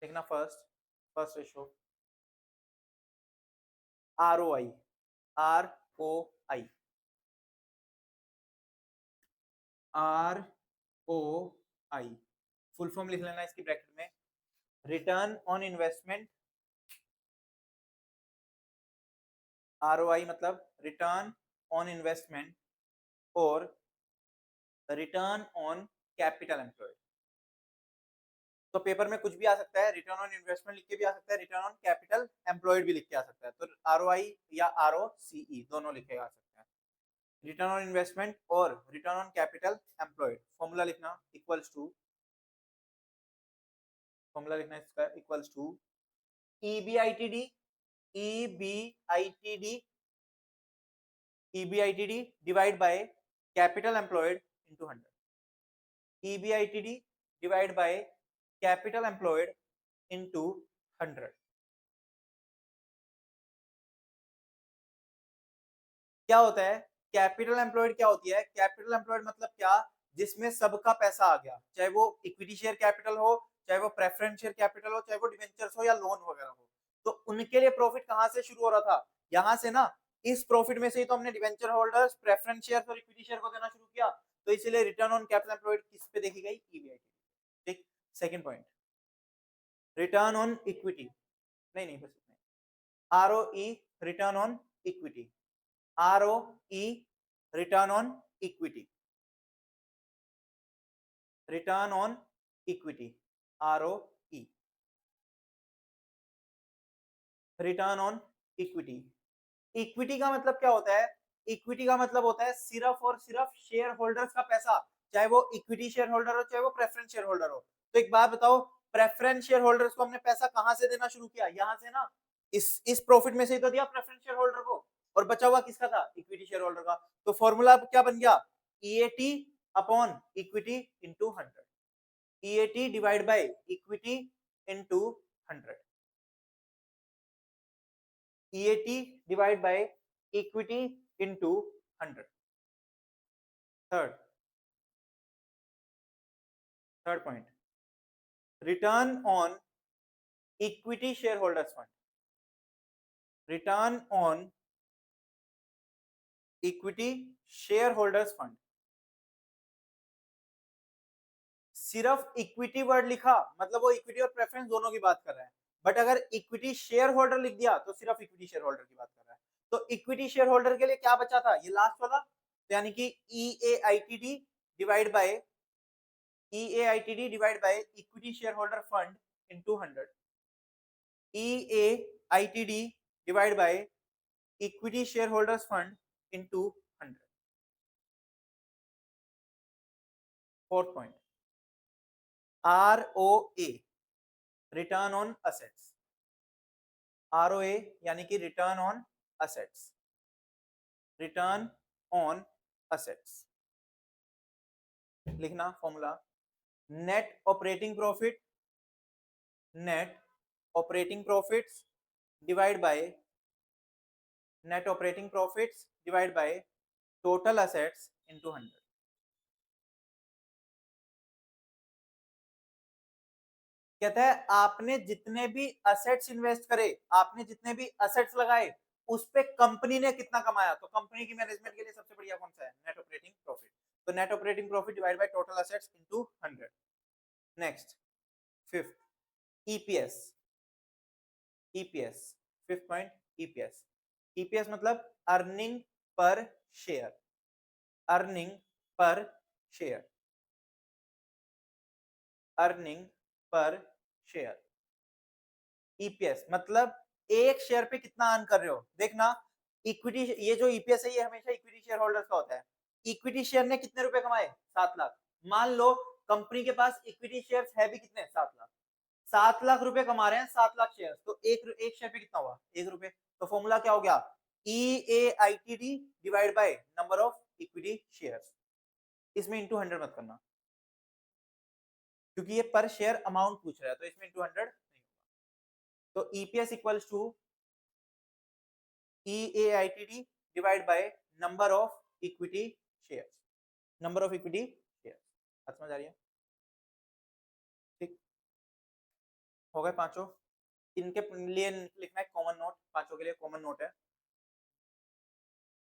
देखना first ratio ROI, ROI, ROI full form लिख लेना इसकी bracket में, return on investment, ROI मतलब return on investment और return on capital employed. तो paper में कुछ भी आ सकता है, रिटर्न ऑन इन्वेस्टमेंट लिख के भी आ सकता है, रिटर्न ऑन कैपिटल एम्प्लॉयड भी लिख के आ सकता है। तो ROI या ROCE दोनों लिखे आ सकते हैं, रिटर्न ऑन इन्वेस्टमेंट और return on capital employed. Formula लिखना इक्वल्स टू, फॉर्मूला लिखना इसका equals to EBITD, EBITD, EBITD divide by capital employed into 100, EBITD divide by capital employed into 100। क्या होता है कैपिटल एम्प्लॉयड? क्या होती है कैपिटल एम्प्लॉयड? मतलब क्या, जिसमें सबका पैसा आ गया, चाहे वो इक्विटी शेयर कैपिटल हो, चाहे वो प्रेफरेंस शेयर कैपिटल हो, चाहे वो डिवेंचर्स हो या लोन वगैरह हो। तो उनके लिए प्रॉफिट कहां से शुरू हो रहा था? यहां से ना। इस प्रॉफिट में से ही तो हमने डिवेंचर होल्डर्स, प्रेफरेंस शेयर और इक्विटी शेयर को देना शुरू किया। तो इसीलिए रिटर्न ऑन कैपिटल एम्प्लॉयड किस पे देखी गई? ईबीआईटी। ठीक। Second point, return on equity. नहीं नहीं, बस ROE, return on equity. ROE, return on equity. Return on equity, ROE, return on equity. Equity का मतलब क्या होता है? इक्विटी का मतलब होता है सिर्फ और सिर्फ शेयर होल्डर्स का पैसा, चाहे वो इक्विटी शेयर होल्डर हो, चाहे वो प्रेफरेंस शेयर होल्डर हो। तो एक बात बताओ, प्रेफरेंस शेयर होल्डर्स को हमने पैसा कहां से देना शुरू किया? यहां से ना। इस प्रॉफिट में से ही तो दिया प्रेफरेंस शेयर होल्डर को, और बचा हुआ किसका था? इक्विटी शेयर होल्डर का। तो फॉर्मूला क्या बन गया? EAT upon equity into 100, EAT divide by equity into 100, EAT divide by equity into 100। Third third point, return on equity share holders fund. Return on equity share holders fund. सिर्फ equity word लिखा मतलब वो equity और preference दोनों की बात कर रहा है, बट अगर इक्विटी शेयर होल्डर लिख दिया तो सिर्फ इक्विटी शेयर होल्डर की बात कर रहा है। तो इक्विटी शेयर होल्डर के लिए क्या बचा था? ये लास्ट वाला, तो यानी कि EAITD divide by EAITD divide by equity share holder fund into 100, EAITD divide by equity share holders fund into 100। Fourth point, ROA, return on assets. ROA यानी कि return on assets, return on assets. लिखना formula, net operating profit, net operating profits divide by net operating profits divide by total assets into 100। कहता है आपने जितने भी assets invest करे, आपने जितने भी असेट्स लगाए, उस पे कंपनी ने कितना कमाया। तो कंपनी की मैनेजमेंट के लिए सबसे बढ़िया कौन सा है? Net operating profit. तो net operating profit divide by total assets into 100। Next, fifth, EPS. EPS, fifth point, EPS. EPS मतलब earning per share, earning per share, earning per share. EPS मतलब एक शेयर पे कितना अर्न कर रहे हो। देखना, इक्विटी, ये जो ईपीएस है ये हमेशा इक्विटी शेयर होल्डर्स का होता है। इक्विटी शेयर ने कितने रुपए कमाए? 7 लाख। मान लो कंपनी के पास इक्विटी शेयर्स है भी कितने? 7 लाख। 7 लाख रुपए कमा रहे हैं 7 लाख शेयर, तो एक शेयर पे कितना हुआ? 1 रुपए। तो फॉर्मूला क्या हो गया? EAITD divide by number of equity shares. इसमें इंटू 100 मत करना, क्योंकि ये पर शेयर अमाउंट पूछ रहा है, तो इसमें इंटू 100 नहीं होगा। तो EPS equals to EAITD divide by number of equity shares, number of equity shares. बात समझ आ रही है? ठीक, हो गए पांचों। इनके लिए लिखना है कॉमन नोट, पांचों के लिए कॉमन नोट है।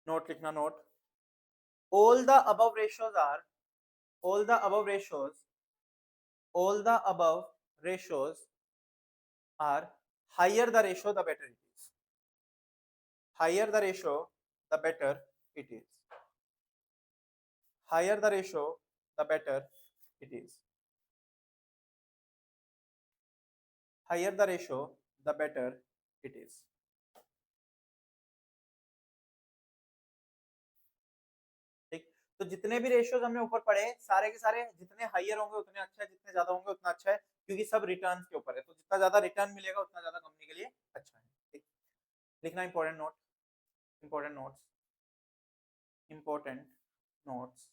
नोट लिखना, note, all the above ratios are, all the above ratios, all the above ratios are higher the ratio the better it is, higher the ratio the better it is, higher the ratio the better it is, higher the ratio the better it is। ठीक, तो जितने भी ratios हमने ऊपर पढ़े सारे के सारे, जितने हाइयर होंगे उतने अच्छा है, जितने ज्यादा होंगे उतना अच्छा है, क्योंकि सब रिटर्न के ऊपर है। तो जितना ज्यादा रिटर्न मिलेगा उतना ज्यादा कंपनी के लिए अच्छा है। ठीक, लिखना important note, important notes, important notes,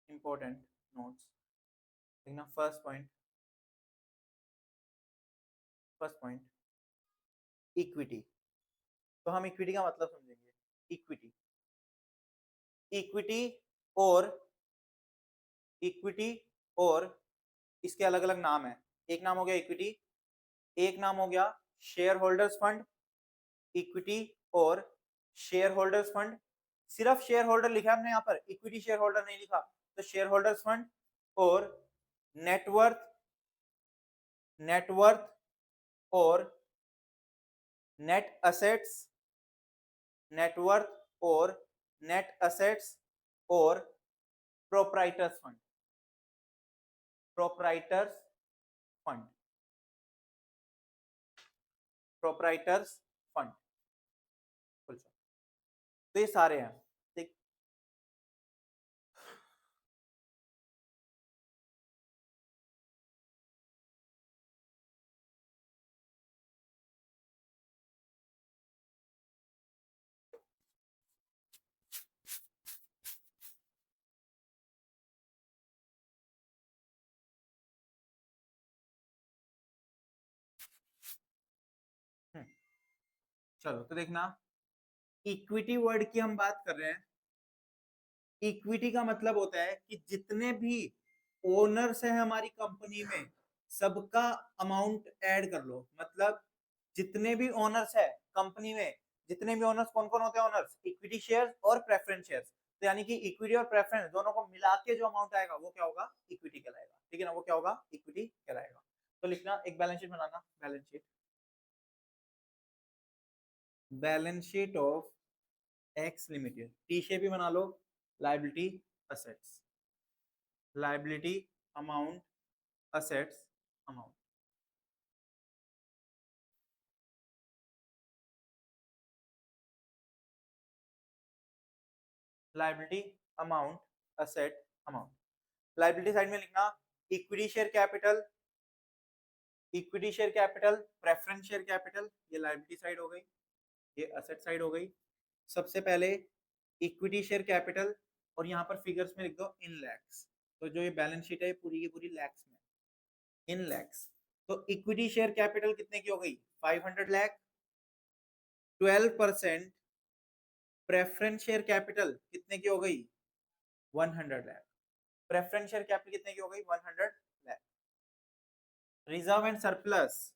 important notes देखना। First point equity. तो हम इक्विटी का मतलब समझेंगे। इक्विटी, इक्विटी और इक्विटी और इसके अलग अलग नाम है। एक नाम हो गया इक्विटी, एक नाम हो गया शेयर होल्डर्स फंड। इक्विटी और शेयर होल्डर्स फंड, सिर्फ शेयर होल्डर लिखा है हमने यहाँ पर, इक्विटी शेयर होल्डर नहीं लिखा। तो शेयर होल्डर्स फंड और नेटवर्थ, नेटवर्थ और नेट असेट्स, नेटवर्थ और नेट असेट्स और proprietors fund, proprietors fund, proprietors fund. तो ये सारे हैं, ठीक। चलो तो देखना, इक्विटी वर्ड की हम बात कर रहे हैं। इक्विटी का मतलब होता है कि जितने भी ओनर्स हैं हमारी कंपनी में, सबका अमाउंट ऐड कर लो। मतलब जितने भी ओनर्स है कंपनी में, जितने भी ओनर्स, कौन कौन होते हैं ओनर्स? इक्विटी शेयर्स और प्रेफरेंस शेयर्स। तो यानी कि इक्विटी और प्रेफरेंस दोनों को मिला के जो अमाउंट आएगा वो क्या होगा? इक्विटी कहलाएगा। ठीक है ना, वो क्या होगा? इक्विटी कहलाएगा। तो लिखना, एक बैलेंस शीट बनाना, balance sheet, balance sheet of X limited. T shape भी बना लो, liability assets, liability amount, assets amount, liability amount, asset amount. Liability side में लिखना equity share capital, equity share capital, preference share capital, ये liability side हो गई, ये asset side हो गई। सबसे पहले इक्विटी शेयर कैपिटल, और यहाँ पर फिगर्स में लिख दो इन लैक्स। तो जो ये बैलेंस शीट है पूरी की पूरी लैक्स में, इन लैक्स। तो इक्विटी शेयर कैपिटल कितने की हो गई? 500 लाख। 12% प्रेफरेंस शेयर कैपिटल कितने की हो गई? 100 लाख। प्रेफरेंस शेयर कैपिटल कितने की हो गई? 100 lakh. Reserve and surplus,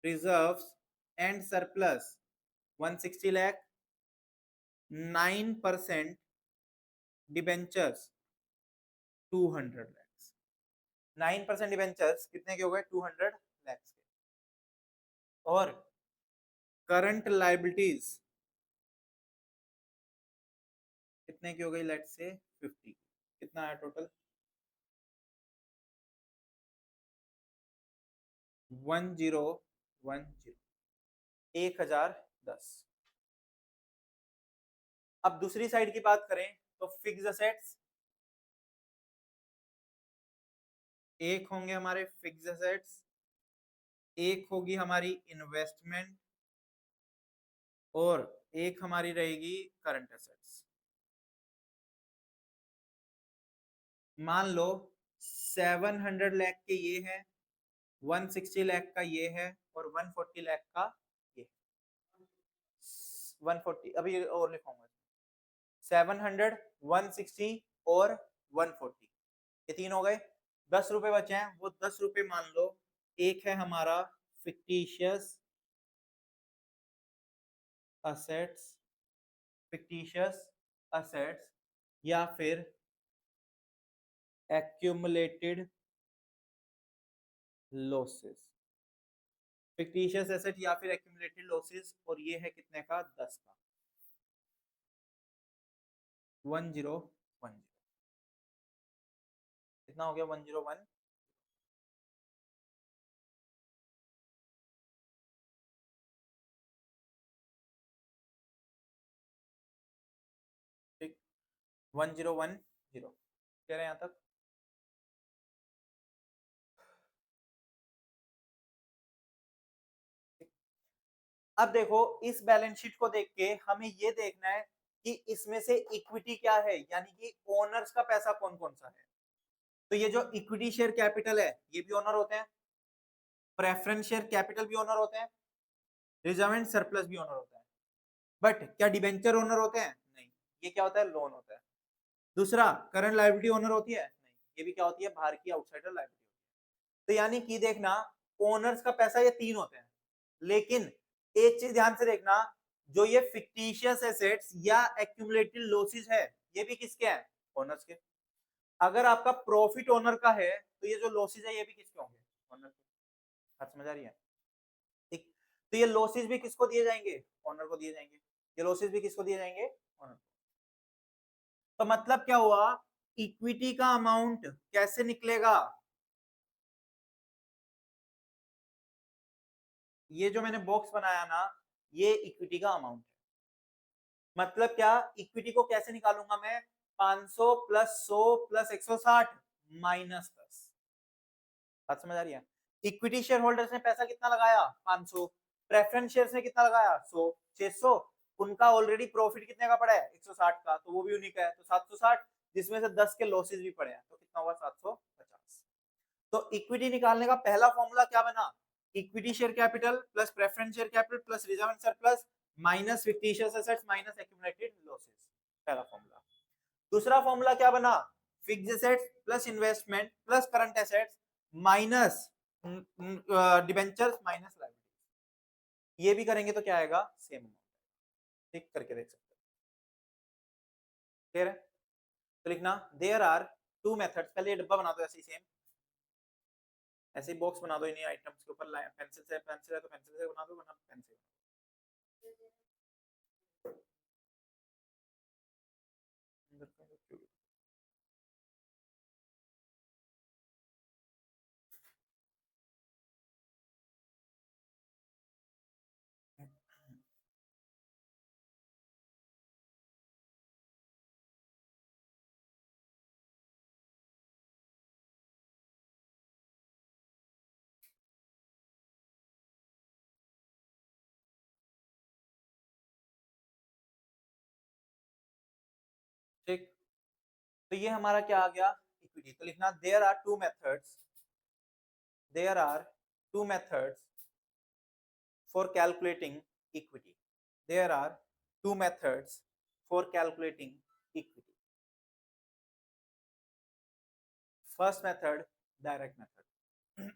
reserves and surplus 160 lakh. 9% debentures 200 lakhs. 9% debentures कितने के हो गए? 200 लैक्स के। और करंट लाइबिलिटीज कितने की हो गई? Let's say 50। कितना आया टोटल? 1010, 1010। अब दूसरी साइड की बात करें तो फिक्स असेट्स, एक होंगे हमारे फिक्स असेट्स, एक होगी हमारी इन्वेस्टमेंट, और एक हमारी रहेगी करंट असेट्स। मान लो 700 लाख के ये है, 160 लाख का ये है, और 140 लाख का ये। 140, अभी और लिखूंगा। 700, 160 और 140, ये तीन हो गए। 10 रुपए बचे हैं, वो 10 रुपए मान लो एक है हमारा फिक्टिशियस असेट्स, फिक्टिशियस असेट्स, या फिर एक्यूमुलेटेड लॉसेस। फिक्टिशियस एसेट या फिर एक्यूमुलेटेड लॉसेस, और ये है कितने का? 10 का। 1010 कितना हो गया? 101। ठीक, 1010 कह रहे हैं यहाँ तक। अब देखो इस बैलेंस शीट को देख के हमें ये देखना है कि इसमें से इक्विटी क्या है, यानी कि ओनर्स का पैसा कौन कौन सा है। तो ये जो इक्विटी शेयर कैपिटल है ये भी ओनर होते हैं, प्रेफरेंस शेयर कैपिटल भी ओनर होते हैं, रिजर्व एंड सरप्लस भी ओनर होता है। बट क्या डिबेंचर ओनर होते हैं? नहीं, ये क्या होता है, लोन होता है। दूसरा, करंट लायबिलिटी ओनर होती है? नहीं, ये भी क्या होती है, बाहर की आउटसाइडर लायबिलिटी। तो यानी कि देखना, ओनर्स का पैसा ये तीन होते हैं, लेकिन एक चीज ध्यान से देखना, जो ये फिक्टिशियस एसेट्स या एक्यूमुलेटेड लॉसेस है ये भी किसके हैं, ओनर्स के। अगर आपका प्रॉफिट ओनर का है तो ये जो लॉसेस है ये भी किसके होंगे, ओनर के। बात समझ आ रही है? ठीक, तो ये लॉसेस भी किसको दिए जाएंगे, ओनर को दिए जाएंगे। ये लॉसेस भी किसको दिए जाएंगे, ओनर को। तो मतलब क्या हुआ, इक्विटी का अमाउंट कैसे निकलेगा, ये जो मैंने बॉक्स बनाया ना, ये इक्विटी का अमाउंट है। मतलब क्या, इक्विटी को कैसे निकालूंगा मैं, 500 प्लस 100 प्लस 160 माइनस 10। बात समझ आ रही है? इक्विटी शेयर होल्डर्स ने पैसा कितना लगाया, 500। प्रेफरेंस शेयर ने कितना लगाया, 100, 600। उनका ऑलरेडी प्रॉफिट कितने का पड़ा है, 160 का, तो वो भी उन्हीं का है, तो 760, जिसमें से 10 के लॉसेस भी पड़े हैं, तो कितना हुआ, 750। तो इक्विटी निकालने का पहला फॉर्मूला क्या बना, equity share capital plus preference share capital plus reserve and surplus minus fictitious assets minus accumulated losses, पहला फॉर्मूला। दूसरा फॉर्मूला क्या बना, fixed assets plus investment plus current assets minus debentures minus liability. ये भी करेंगे तो क्या आएगा, सेम अमाउंट। ठीक करके देख सकते हो, क्लियर है? तो लिखना, देयर आर टू मेथड्स, पहले ये डब्बा बना दो ऐसे ही सेम, ऐसे ही बॉक्स बना दो इन्हीं आइटम्स के ऊपर, पेंसिल से, पेंसिल है तो पेंसिल से बना दो, वरना पेन से। ठीक, तो ये हमारा क्या आ गया, इक्विटी। तो लिखना, there are two methods, there are two methods for calculating equity. There are two methods for calculating equity. First method, direct method.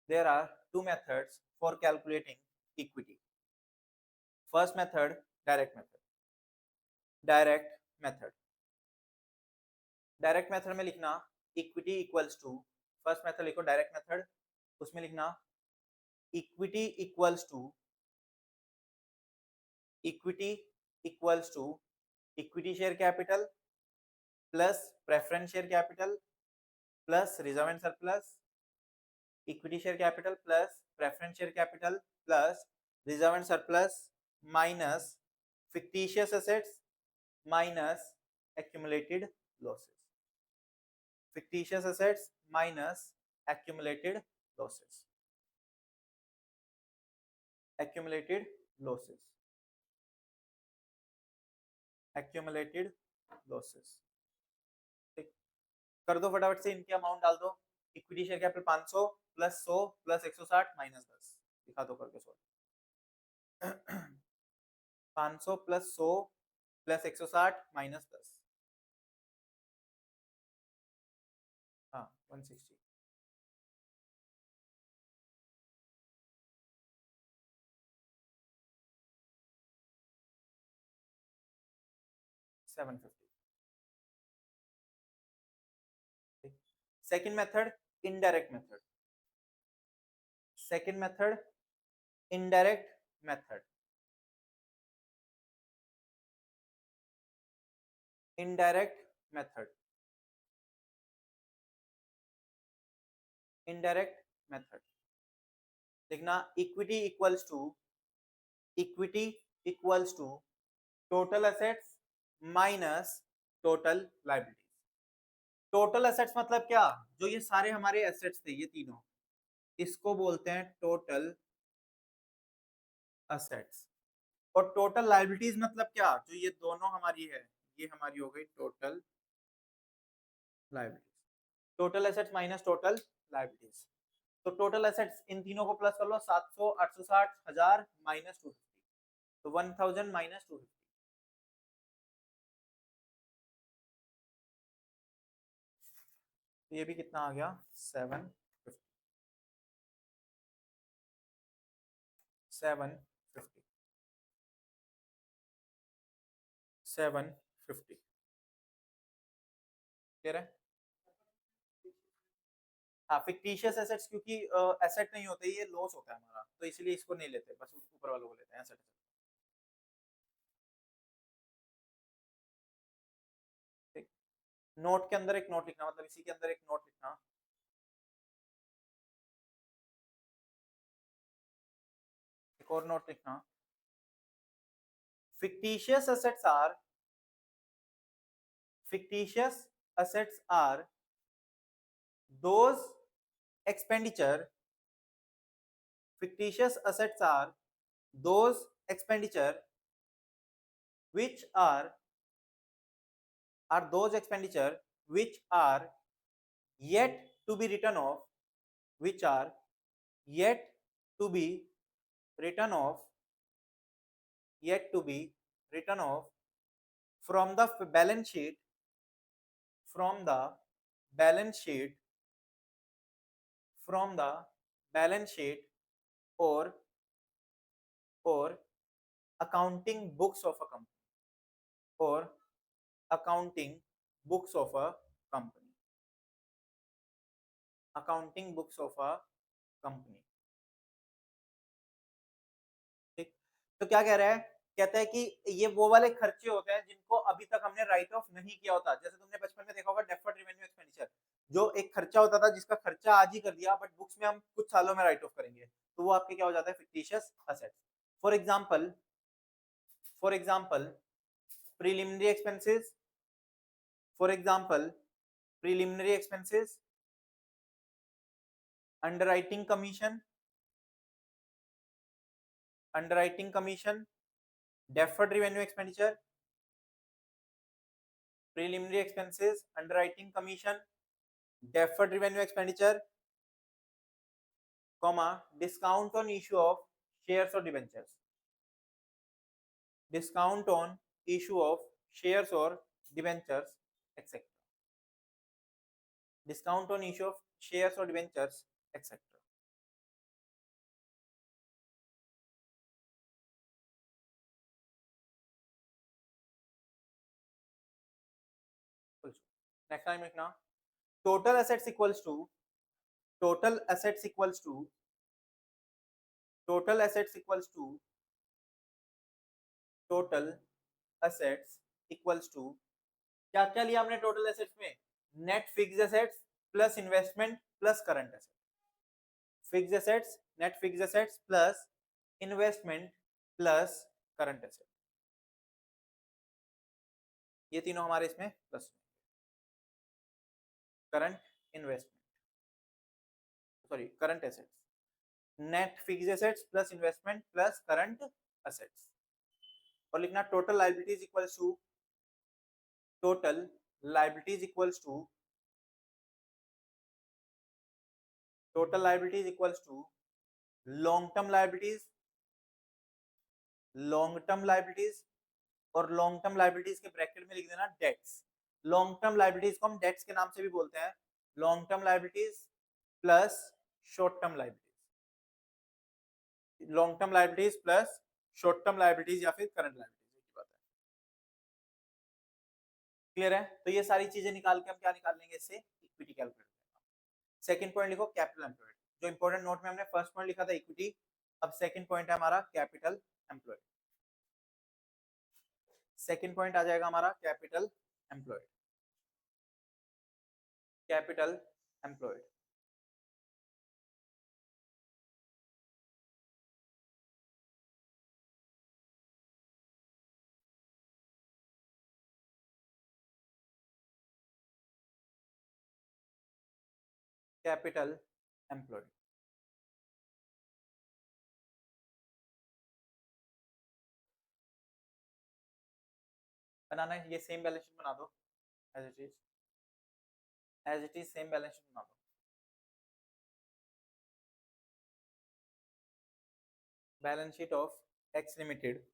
There are two methods for calculating equity. First method, direct method. Direct method. Direct method में लिखना, equity equals to, first method लिखो direct method, उसमें लिखना equity equals to, equity equals to equity share capital plus preference share capital plus reserve and surplus, equity share capital plus preference share capital plus reserve and surplus minus fictitious assets minus accumulated losses, fictitious assets minus accumulated losses, accumulated losses, accumulated losses। ठीक, कर दो फटाफट से, इनके amount डाल दो। Equity share capital 500 plus 100 plus 160 minus 10, दिखा दो करके सॉल्व। 500 प्लस 100 प्लस 160 माइनस 10, हाँ 160, 750। Second method, indirect method. Second method, indirect method. Indirect method, indirect method लिखना, equity equals to, equity equals to total assets minus total liabilities. Total assets मतलब क्या, जो ये सारे हमारे एसेट्स थे ये तीनों, इसको बोलते हैं टोटल असेट्स। और टोटल लायबिलिटीज मतलब क्या, जो ये दोनों हमारी है, ये हमारी हो गई total liabilities. Total assets minus total liabilities. तो टोटल एसेट्स इन तीनों को प्लस कर लो, 700, 860, 1000 माइनस 250, तो 1000 माइनस 250। तो ये भी कितना आ गया, 750। 750। 750 कह रहे हैं। हाँ, फिक्टिशियस एसेट्स क्योंकि एसेट नहीं होते, ये लॉस होता है हमारा, तो इसलिए इसको नहीं लेते, बस ऊपर वालों को लेते हैं एसेट। ठीक। नोट के अंदर एक नोट लिखना, मतलब इसी के अंदर एक नोट लिखना, एक और नोट लिखना। fictitious assets are fictitious assets are those expenditure fictitious assets are expenditure which are those expenditure which are yet to be written off, which are yet to be written off, yet to be written off from the balance sheet, from the balance sheet, from the balance sheet, or accounting books of a company, or accounting books of a company, accounting books of a company। ठीक। तो क्या कह रहा है, कहता है कि ये वो वाले खर्चे होते हैं जिनको अभी तक हमने राइट ऑफ नहीं किया होता। जैसे तुमने बचपन में देखा होगा डेफर्ड रेवेन्यू एक्सपेंडिचर, जो एक खर्चा होता था जिसका खर्चा आज ही कर दिया, बट बुक्स में हम कुछ सालों में राइट ऑफ करेंगे, तो वो आपके क्या हो जाता है, fictitious assets. For example, for example preliminary expenses, for example preliminary expenses, underwriting commission, underwriting commission, deferred revenue expenditure, preliminary expenses, underwriting commission, deferred revenue expenditure, comma, discount on issue of shares or debentures, discount on issue of shares or debentures, etc. Discount on issue of shares or debentures, etc. Next time लिखना, total assets equals to, total assets equals to, total assets equals to, total assets equals to, क्या क्या लिया हमने total assets में, net fixed assets plus investment plus current asset, fixed assets, net fixed assets plus investment plus current asset, ये तीनों हमारे इसमें plus, current investment, sorry current assets, net fixed assets plus investment plus current assets. और लिखना total liabilities equals to, total liabilities equals to, total liabilities equals to long term liabilities, long term liabilities, और long term liabilities के bracket में लिख देना dates. Long term liabilities को हम dates के नाम से भी बोलते हैं, long term liabilities plus short term liabilities, long term liabilities plus short term liabilities या फिर करंट लायबिलिटीज की बात है। क्लियर है। तो ये सारी चीजें निकाल के हम क्या निकाल लेंगे, इससे इक्विटी कैलकुलेट। सेकंड पॉइंट लिखो कैपिटल एम्प्लॉयड, जो इंपॉर्टेंट नोट में हमने फर्स्ट पॉइंट लिखा था इक्विटी, अब सेकंड पॉइंट है हमारा कैपिटल एम्प्लॉयड। सेकंड पॉइंट आ जाएगा हमारा capital employed, capital employed. Capital employed, बनाना है, ये सेम बैलेंस शीट बना दो as it is, as it is same balance sheet बना दो। Balance sheet of X limited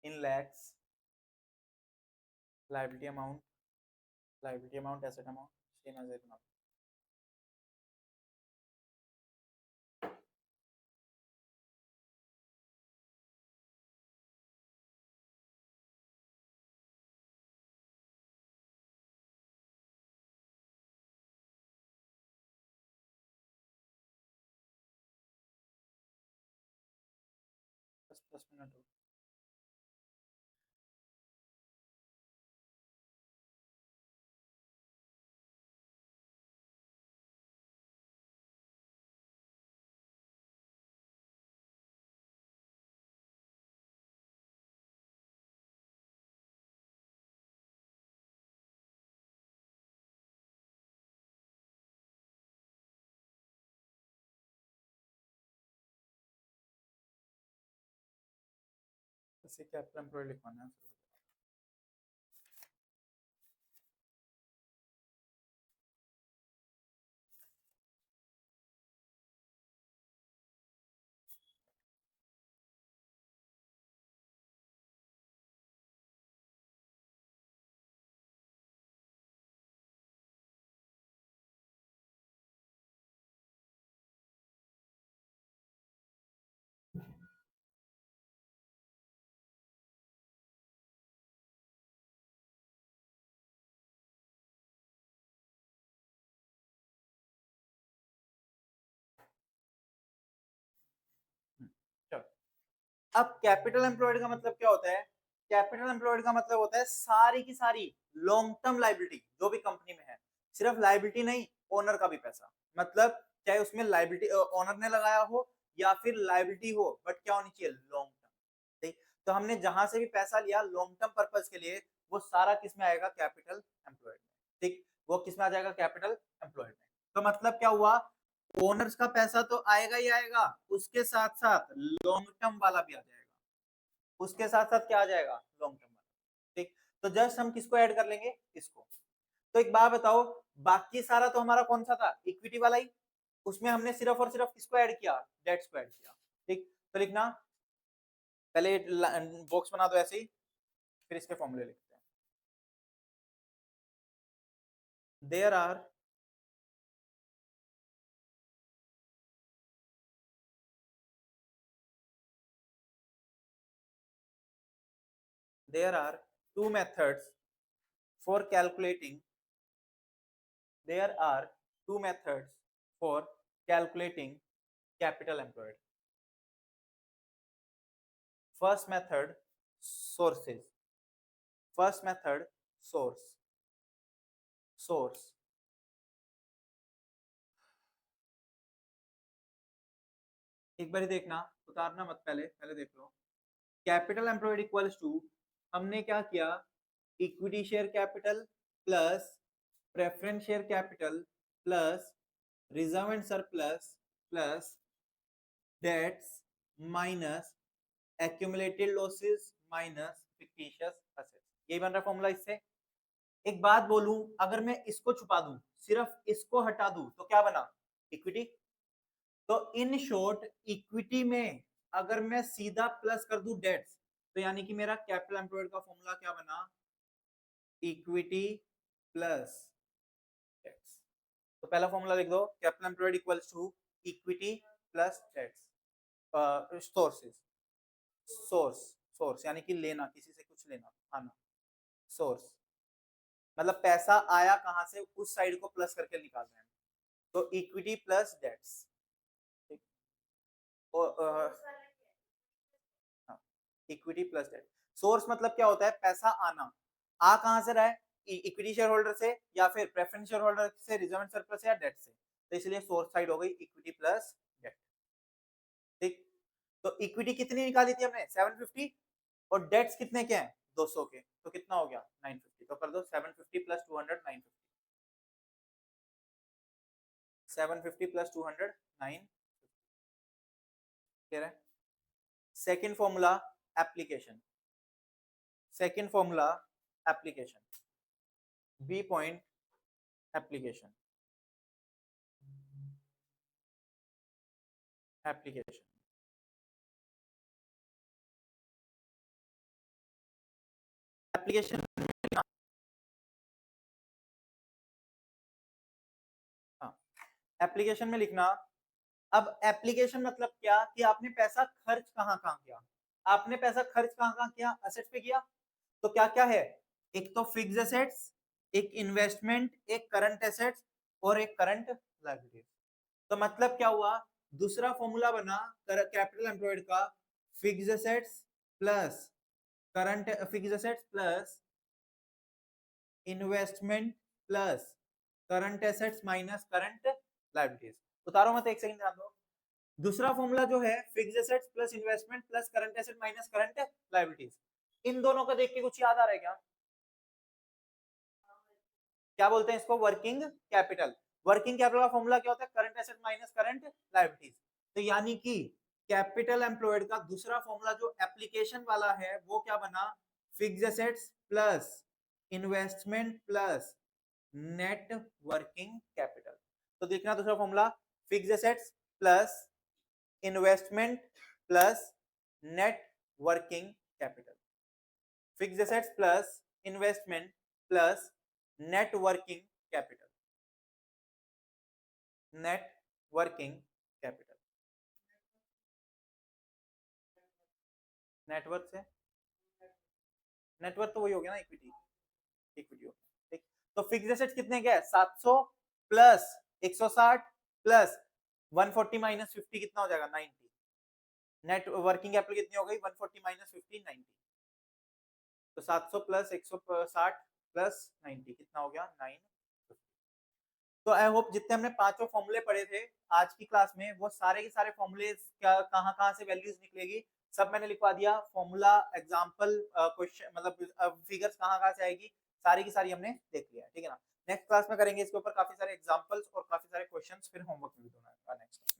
in lakhs, liability amount, asset amount same as it बना दो। बस 10 मिनट हो। इसे कैपिटल एम्प्लॉयड लिखवाना है फिर। चलो, अब कैपिटल एम्प्लॉयड का मतलब क्या होता है? कैपिटल एम्प्लॉयड का मतलब होता है सारी की सारी लॉन्ग टर्म लाइबिलिटी जो भी कंपनी में है, सिर्फ लाइबिलिटी नहीं, ओनर का भी पैसा। मतलब चाहे उसमें लाइबिलिटी ओनर ने लगाया हो या फिर लाइबिलिटी हो, बट क्या होनी चाहिए? Long term. ठीक, तो हमने जहां से भी पैसा लिया लॉन्ग टर्म पर्पज के लिए, वो सारा किस में आएगा? कैपिटल एम्प्लॉयड में। ठीक, वो किस में आ जाएगा? कैपिटल एम्प्लॉयड में। तो मतलब क्या हुआ? ओनर्स का पैसा तो आएगा ही आएगा, उसके साथ साथ लॉन्ग टर्म वाला भी आ जाएगा। उसके साथ साथ क्या आ जाएगा? लॉन्ग टर्म वाला। ठीक, तो जस्ट हम किसको ऐड कर लेंगे? इसको। तो एक बात बताओ, बाकी सारा तो हमारा कौन सा था? इक्विटी वाला ही। उसमें हमने सिर्फ और सिर्फ किसको ऐड किया? डेट्स को ऐड किया। ठीक, तो लिखना पहले बॉक्स बना दो ऐसे ही, फिर इसके फॉर्मूले लिखते हैं। There are there are two methods for calculating there are two methods for calculating capital employed. First method, sources. First method, source. एक बार ही देखना, उतारना मत, पहले पहले देख लो। कैपिटल एम्प्लॉयड इक्वल्स टू, हमने क्या किया? Equity share capital plus preference share capital plus reserve and surplus plus debts minus accumulated losses minus fictitious assets. यही बन रहा फॉर्मूला इससे। एक बात बोलूं, अगर मैं इसको छुपा दूं, सिर्फ इसको हटा दूं, तो क्या बना? इक्विटी। तो इन शॉर्ट, इक्विटी में अगर मैं सीधा प्लस कर दूं डेट्स, तो यानी कि मेरा कैपिटल एम्प्लॉयड का फॉर्मूला क्या बना? Equity plus debts. तो पहला फॉर्मूला लिख दो, capital employed equals to equity plus debts. Sources, source, source यानी कि लेना, किसी से कुछ लेना, आना। सोर्स मतलब पैसा आया कहां से, उस साइड को प्लस करके निकाल रहे हैं। तो equity plus debts. Equity plus debt. Source मतलब क्या होता है? पैसा आना। आ कहां से रहा है? इक्विटी शेयर होल्डर से, या फिर प्रेफरेंस शेयर होल्डर से, रिजर्व सरप्लस या डेट से। तो इसलिए सोर्स साइड हो गई इक्विटी प्लस डेट। ठीक, तो इक्विटी कितनी निकाली थी हमने? 750, और डेट्स कितने के हैं? 200 के। तो कितना हो गया? 950। तो कर दो 750 प्लस 200, 950। 750 प्लस 200, 950। क्लियर है? Second formula, application. Second formula application, B point application, application application हाँ, एप्लीकेशन में लिखना। अब एप्लीकेशन मतलब क्या कि आपने पैसा खर्च कहाँ कहाँ किया, आपने पैसा खर्च कहाँ कहाँ किया, असेट्स पे किया। तो क्या क्या है, एक तो फिक्स एसेट्स, एक इन्वेस्टमेंट, एक करंट एसेट्स और एक करंट लायबिलिटीज। तो मतलब क्या हुआ, दूसरा फॉर्मूला बना कैपिटल एम्प्लॉयड का, fix assets plus current, fix assets plus investment plus current assets minus current liabilities. उतारो मत, एक सेकंड ध्यान दो। दूसरा फॉर्मूला जो है fix assets plus investment plus current asset minus current liabilities, इन दोनों को देख के कुछ याद आ रहा है क्या? क्या बोलते हैं इसको, वर्किंग कैपिटल। वर्किंग कैपिटल का फॉर्मूला क्या होता है, current asset minus current liabilities. तो यानी कि कैपिटल एम्प्लॉयड का दूसरा फॉर्मूला जो एप्लीकेशन वाला है वो क्या बना, fix assets plus investment plus net working capital. तो देखना दूसरा formula, fix assets plus investment plus net working capital, fix assets plus investment plus net working capital, net working capital. Network से नेटवर्क तो वही हो गया ना, इक्विटी, इक्विटी हो, ठीक। तो फिक्स एसेट्स कितने क्या है, 700 प्लस 160 प्लस 140 माइनस 50 कितना हो जाएगा, 90। नेट वर्किंग कैपिटल कितनी हो गई, 140 माइनस 50 90। तो 700 प्लस 160 प्लस 90 कितना हो गया, 950। तो आई होप जितने हमने पांचों फॉर्मूले पढ़े थे आज की क्लास में, वो सारे के सारे फॉर्मूले कहाँ कहाँ से वैल्यूज निकलेगी सब मैंने लिखवा दिया। फॉर्मूला, एग्जांपल, क्वेश्चन, मतलब फिगर्स कहाँ कहाँ से आएगी, सारी की सारी हमने देख लिया, ठीक है ना। नेक्स्ट क्लास में करेंगे इसके ऊपर काफी सारे एग्जांपल्स और काफी सारे क्वेश्चंस, फिर होमवर्क भी दूंगा नेक्स्ट।